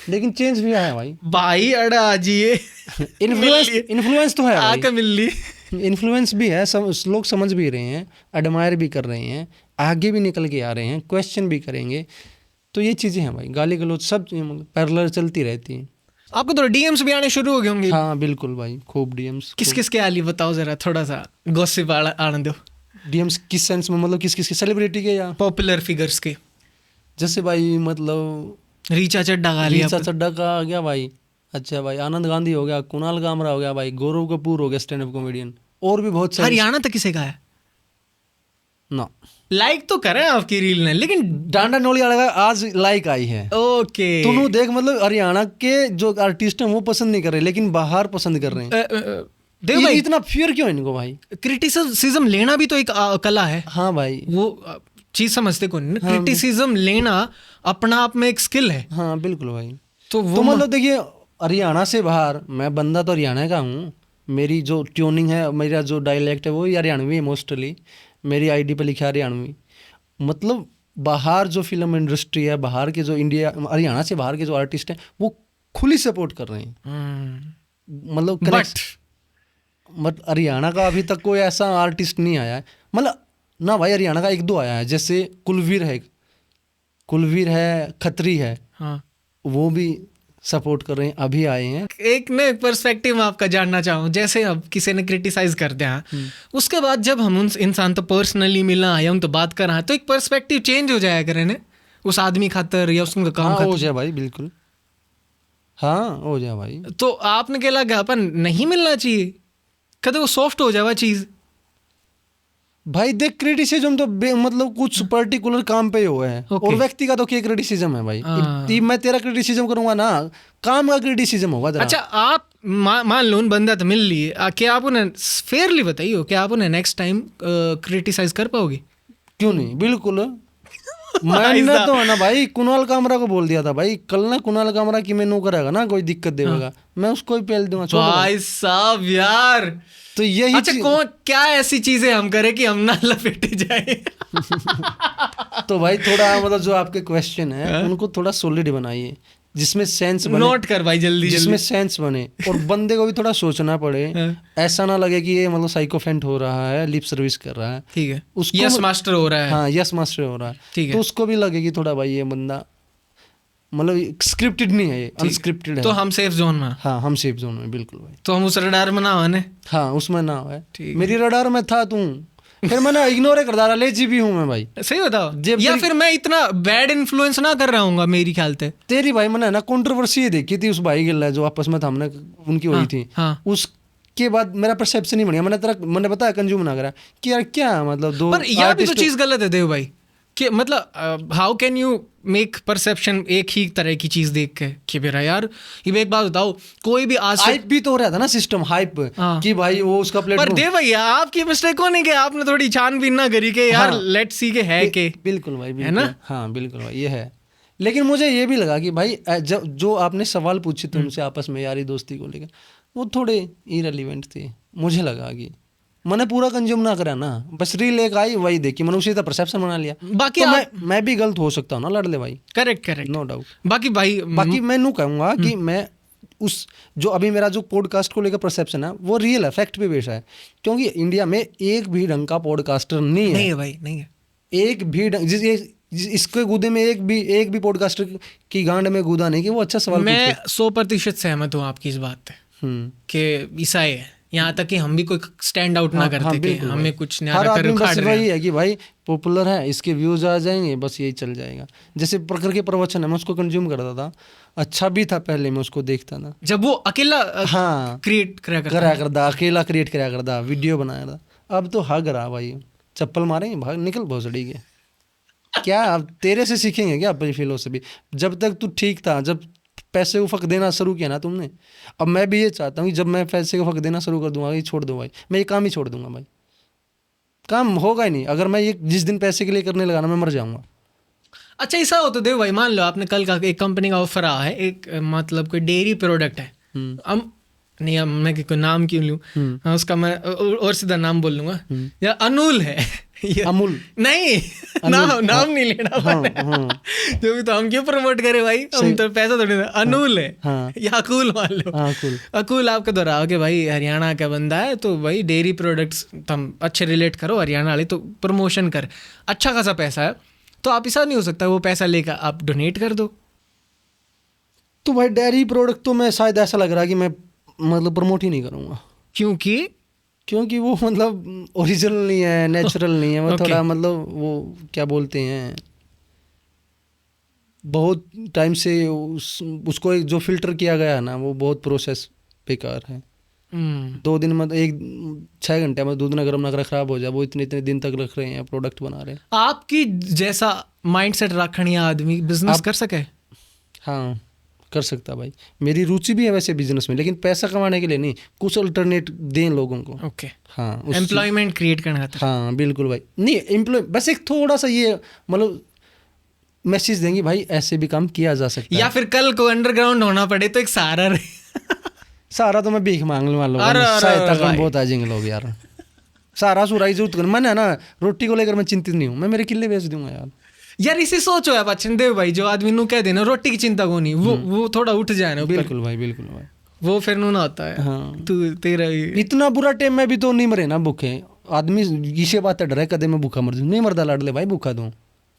Speaker 2: लेकिन चेंज भी आया भाई।
Speaker 1: भाई अड़ा जी
Speaker 2: इन्फ्लुएंस तो है भाई,
Speaker 1: आके मिल ली।
Speaker 2: इन्फ्लुएंस भी है, सब लोग समझ भी रहे हैं, एडमायर भी कर रहे हैं, आगे भी निकल के आ रहे हैं, क्वेश्चन भी करेंगे। तो ये चीज़ें हैं भाई, गाली गलौज सब पैरेलल चलती रहती हैं।
Speaker 1: आपको तो डीएम्स भी आने शुरू हो गए होंगे।
Speaker 2: हाँ बिल्कुल भाई, खूब डीएम्स।
Speaker 1: किस किस के आली बताओ जरा, थोड़ा सा गॉसिप आने दो।
Speaker 2: डीएम्स किस सेंस में, मतलब किस किस के, सेलिब्रिटी के या
Speaker 1: पॉपुलर फिगर्स के?
Speaker 2: जैसे भाई मतलब
Speaker 1: रीचा चड्ढा का लिया,
Speaker 2: रीचा चड्ढा का आ गया भाई। अच्छा भाई, आनंद गांधी हो गया, कुणाल कामरा हो गया भाई, गौरव कपूर हो गया स्टैंड अप कॉमेडियन, और भी बहुत सारे।
Speaker 1: हरियाणा तक किसे का है
Speaker 2: ना?
Speaker 1: लाइक तो करें आपकी रील ने, लेकिन
Speaker 2: डांडा नोली वाला का आज लाइक आई है।
Speaker 1: ओके
Speaker 2: तुम देख, मतलब हरियाणा के जो आर्टिस्ट हैं वो पसंद नहीं कर रहे, लेकिन बाहर पसंद कर रहे हैं।
Speaker 1: देव भाई
Speaker 2: इतना फियर क्यों इनको भाई?
Speaker 1: क्रिटिसिज्म लेना भी तो एक कला है।
Speaker 2: हाँ भाई,
Speaker 1: वो चीज समझते कौन ना, क्रिटिसिज्म लेना अपना आप में एक स्किल है।
Speaker 2: हाँ बिल्कुल भाई।
Speaker 1: तो वो
Speaker 2: मतलब देखिए, हरियाणा से बाहर, मैं बंदा तो हरियाणा का हूँ, मेरी जो ट्यूनिंग है, मेरा जो डायलेक्ट है वो हरियाणवी है मोस्टली, मेरी आईडी पे लिखा है हरियाणवी। मतलब बाहर जो फिल्म इंडस्ट्री है, बाहर के जो इंडिया, हरियाणा से बाहर के जो आर्टिस्ट हैं वो खुली सपोर्ट कर रहे हैं। मतलब मत हरियाणा का अभी तक कोई ऐसा आर्टिस्ट नहीं आया है, मतलब ना भाई, हरियाणा का एक दो आया है, जैसे कुलवीर है, खत्री है,
Speaker 1: हाँ
Speaker 2: वो भी सपोर्ट कर रहे हैं, अभी आए हैं।
Speaker 1: एक ना पर्सपेक्टिव आपका जानना चाहूँ, जैसे अब किसी ने क्रिटिसाइज कर दिया, उसके बाद जब हम उन इंसान तो पर्सनली मिलना या उन तो बात कर रहा है, तो एक पर्सपेक्टिव चेंज हो जाया करे ना उस आदमी खातर या उसका काम
Speaker 2: हाँ,
Speaker 1: खातर।
Speaker 2: हो जाए भाई, बिल्कुल हाँ हो जाए भाई।
Speaker 1: तो आपने क्या लगा अपन नहीं मिलना चाहिए, कदे वो सॉफ्ट हो जाए चीज?
Speaker 2: भाई देख, क्रिटिसिज्म तो मतलब कुछ पर्टिकुलर काम पे हुआ है, और व्यक्ति का तो क्या क्रिटिसिज्म है भाई? मैं तेरा क्रिटिसिज्म करूंगा ना, काम का क्रिटिसिज्म होगा जरा।
Speaker 1: अच्छा, आप मान लो बंदा तो मिल लिए, क्या आप उन्हें फेयरली बताइए, क्या आप उन्हें नेक्स्ट टाइम क्रिटिसाइज कर पाओगे?
Speaker 2: क्यों नहीं, बिल्कुल। मैंने तो है ना भाई कुणाल कामरा को बोल दिया था भाई, कल ना कुणाल कामरा की मैं नो करेगा ना कोई दिक्कत देगा, मैं उसको ही पेल दूंगा।
Speaker 1: भाई साहब यार,
Speaker 2: तो यही
Speaker 1: अच्छा कौन क्या ऐसी चीजें हम करें कि हम ना लपेटे जाए?
Speaker 2: तो भाई थोड़ा मतलब जो आपके क्वेश्चन है उनको थोड़ा सॉलिड बनाइए, जिसमें सेंस बने।
Speaker 1: नोट कर भाई जल्दी,
Speaker 2: जिसमें सेंस बने और बंदे को भी थोड़ा सोचना पड़े, ऐसा ना लगे कि ये मतलब साइकोफेंट हो रहा है, लिप सर्विस कर रहा है।
Speaker 1: ठीक है,
Speaker 2: उसको
Speaker 1: यस मास्टर हो रहा है।
Speaker 2: हाँ यस मास्टर हो रहा है,
Speaker 1: ठीक है।
Speaker 2: तो उसको भी लगे कि थोड़ा भाई ये बंदा मतलब स्क्रिप्टेड नहीं है, ये अनस्क्रिप्टेड है।
Speaker 1: तो हम सेफ जोन में।
Speaker 2: हाँ हम सेफ जोन में, बिल्कुल भाई।
Speaker 1: तो हम उस रडार में ना हो।
Speaker 2: हाँ उसमें ना हो। मेरी रडार में था तू, फिर मैंने इग्नोर कर डाला, लेजी भी हूँ मैं भाई।
Speaker 1: सही बताओ, या फिर मैं इतना बैड इन्फ्लुएंस ना कर रहा हूँ मेरी ख्याल से।
Speaker 2: तेरी भाई मैंने ना कंट्रोवर्सी देखी थी उस भाई के जो आपस में था, हमने उनकी हुई थी। उसके बाद मेरा परसेप्शन नहीं बढ़िया, मैंने बताया कंज्यूम ना करा कि यार क्या मतलब दो।
Speaker 1: पर यह भी तो चीज गलत है देव भाई, कि मतलब how can you make perception एक ही तरह की चीज देख के कि मेरा यार, ये एक बात बताओ, कोई भी आज
Speaker 2: हाइप भी तो हो रहा था ना, सिस्टम हाइप, कि भाई वो उसका प्लेटफॉर्म।
Speaker 1: पर देव भैया आपकी मिस्टेक होने के आपने थोड़ी छानबीन ना करी के यार, लेट्स सी के है के।
Speaker 2: बिल्कुल भाई,
Speaker 1: है ना?
Speaker 2: हाँ बिल्कुल भाई, ये है। लेकिन मुझे ये भी लगा कि भाई जो आपने सवाल पूछे थे उनसे आपस में यारी दोस्ती को लेकर, वो थोड़े इररिलेवेंट थे, मुझे लगा कि मैंने पूरा कंज्यूम ना करा ना, बस रील एक आई वही देखी, मैंने उसी तरह परसेप्शन बना लिया।
Speaker 1: बाकी
Speaker 2: तो
Speaker 1: आप
Speaker 2: मैं भी गलत हो सकता हूँ ना लाडले भाई,
Speaker 1: करेक्ट करेक्ट
Speaker 2: नो डाउट।
Speaker 1: बाकी भाई
Speaker 2: बाकी मैं नू कहूँगा कि मैं उस जो अभी मेरा जो पॉडकास्ट को लेकर परसेप्शन है वो रियल है, फैक्ट पे बेस्ड है, क्योंकि इंडिया में एक भी ढंग का पॉडकास्टर नहीं
Speaker 1: नहीं
Speaker 2: है।
Speaker 1: है भाई, नहीं है।
Speaker 2: एक भी इसके गुदे में एक भी पॉडकास्टर की गांड में गुदा नहीं कि वो अच्छा सवाल
Speaker 1: मैं
Speaker 2: पूछे।
Speaker 1: 100% सहमत हूँ आपकी इस बात पे कि ऐसा है, यहाँ तक कि हम भी कोई स्टैंड आउट ना करते कि
Speaker 2: बिल्कुल
Speaker 1: हमें
Speaker 2: भाई।
Speaker 1: कुछ
Speaker 2: हर
Speaker 1: न्यारा कर
Speaker 2: आदमी
Speaker 1: उखाड़
Speaker 2: बस
Speaker 1: रहे
Speaker 2: वही
Speaker 1: हैं।
Speaker 2: है कि भाई पॉपुलर है, इसके व्यूज आ जाएंगे, बस यही चल जाएगा। जैसे प्रखर के प्रवचन है, मैं उसको कंज्यूम करता था, अच्छा भी था, पहले मैं उसको देखता था।
Speaker 1: जब वो अकेला
Speaker 2: हाँ
Speaker 1: क्रिएट करा करता
Speaker 2: करा
Speaker 1: है।
Speaker 2: करता, अकेला क्रिएट करा करता, वीडियो बनाया था। अब तो हग रहा भाई, चप्पल मारेंगे भाग निकल भोसड़ी के। क्या अब तेरे से सीखेंगे क्या अपनी फिलोसफी? जब तक तू ठीक था, जब पैसे को फक देना शुरू किया ना तुमने, अब मैं भी ये चाहता हूँ कि जब मैं पैसे को फक देना शुरू कर दूंगा, ये छोड़ दूँ भाई, मैं ये काम ही छोड़ दूंगा भाई, काम होगा ही नहीं। अगर मैं ये जिस दिन पैसे के लिए करने लगा ना, मैं मर जाऊंगा।
Speaker 1: अच्छा ऐसा हो तो देव भाई, मान लो आपने कल का एक कंपनी का ऑफर आया है, एक मतलब कोई डेयरी प्रोडक्ट है, हम नहीं, अब मैं कोई नाम क्यों लूँ, हाँ, उसका मैं और सीधा नाम बोल लूंगा, या अनूल है
Speaker 2: अमूल
Speaker 1: नहीं नाम नहीं लेना पड़ेगा। जो भी, तो हम क्यों प्रमोट करें भाई, हम तो पैसा थोड़ी ना। अनूल है या अकूल मान लो, अकूल आपका दोहराओ कि भाई हरियाणा का बंदा है, तो भाई डेयरी प्रोडक्ट्स तुम अच्छे रिलेट करो हरियाणा वाले, तो प्रमोशन कर, अच्छा खासा पैसा है, तो आप ऐसा नहीं हो सकता वो पैसा लेकर आप डोनेट कर दो?
Speaker 2: तो भाई डेयरी प्रोडक्ट तो मैं शायद ऐसा लग रहा है कि मैं मतलब प्रमोट ही नहीं करूँगा, क्योंकि वो मतलब ओरिजिनल नहीं है, नेचुरल नहीं है, वो थोड़ा मतलब वो क्या बोलते हैं, बहुत टाइम से उसको जो फिल्टर किया गया है ना, वो बहुत प्रोसेस बेकार है। 2 दिन में 6 घंटे में दूध ना गर्म ना कर खराब हो जाए, वो इतने दिन तक रख रहे हैं, प्रोडक्ट बना रहे हैं।
Speaker 1: आपकी जैसा माइंडसेट रखने आदमी बिजनेस कर सके?
Speaker 2: हाँ कर सकता भाई, मेरी रुचि भी है वैसे बिजनेस में, लेकिन पैसा कमाने के लिए नहीं, कुछ अल्टरनेट दें लोगों को।
Speaker 1: ओके
Speaker 2: हाँ
Speaker 1: एम्प्लॉयमेंट क्रिएट करना था।
Speaker 2: हाँ बिल्कुल भाई, नहीं एम्प्लॉय बस एक थोड़ा सा ये मतलब मैसेज देंगे भाई ऐसे भी काम किया जा सकता है, या
Speaker 1: फिर कल को अंडरग्राउंड होना पड़े तो एक सहारा रहे।
Speaker 2: सहारा तो मैं भीख मांगने वाला हूँ, सहायता करने बहुत आ जाएंगे लोग यार, सहारा सुराई जरूरत कर, मैंने है ना रोटी को लेकर मैं चिंतित नहीं हूँ, मैं मेरे किले बेच दूंगा यार
Speaker 1: इसे सोचो यार बच्चन देव भाई, जो आदमी नु कह देना रोटी की चिंता को नहीं, वो थोड़ा उठ जाए ना।
Speaker 2: बिल्कुल भाई
Speaker 1: वो फिर नू ना होता है।
Speaker 2: हाँ
Speaker 1: तू तेरा
Speaker 2: इतना बुरा टाइम में भी तो नहीं मरे ना भूखे आदमी, इसे बात डर है कदे मैं भूखा मर जाऊँ, नहीं मरदा लाडले भाई, भूखा दूँ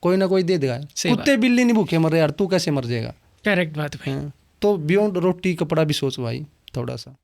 Speaker 2: कोई ना कोई दे देगा, कुत्ते बिल्ली नहीं भूखे मर रहे यार, तू कैसे मर जाएगा?
Speaker 1: करेक्ट बात भाई।
Speaker 2: तो बियॉन्ड रोटी कपड़ा भी सोच भाई थोड़ा सा।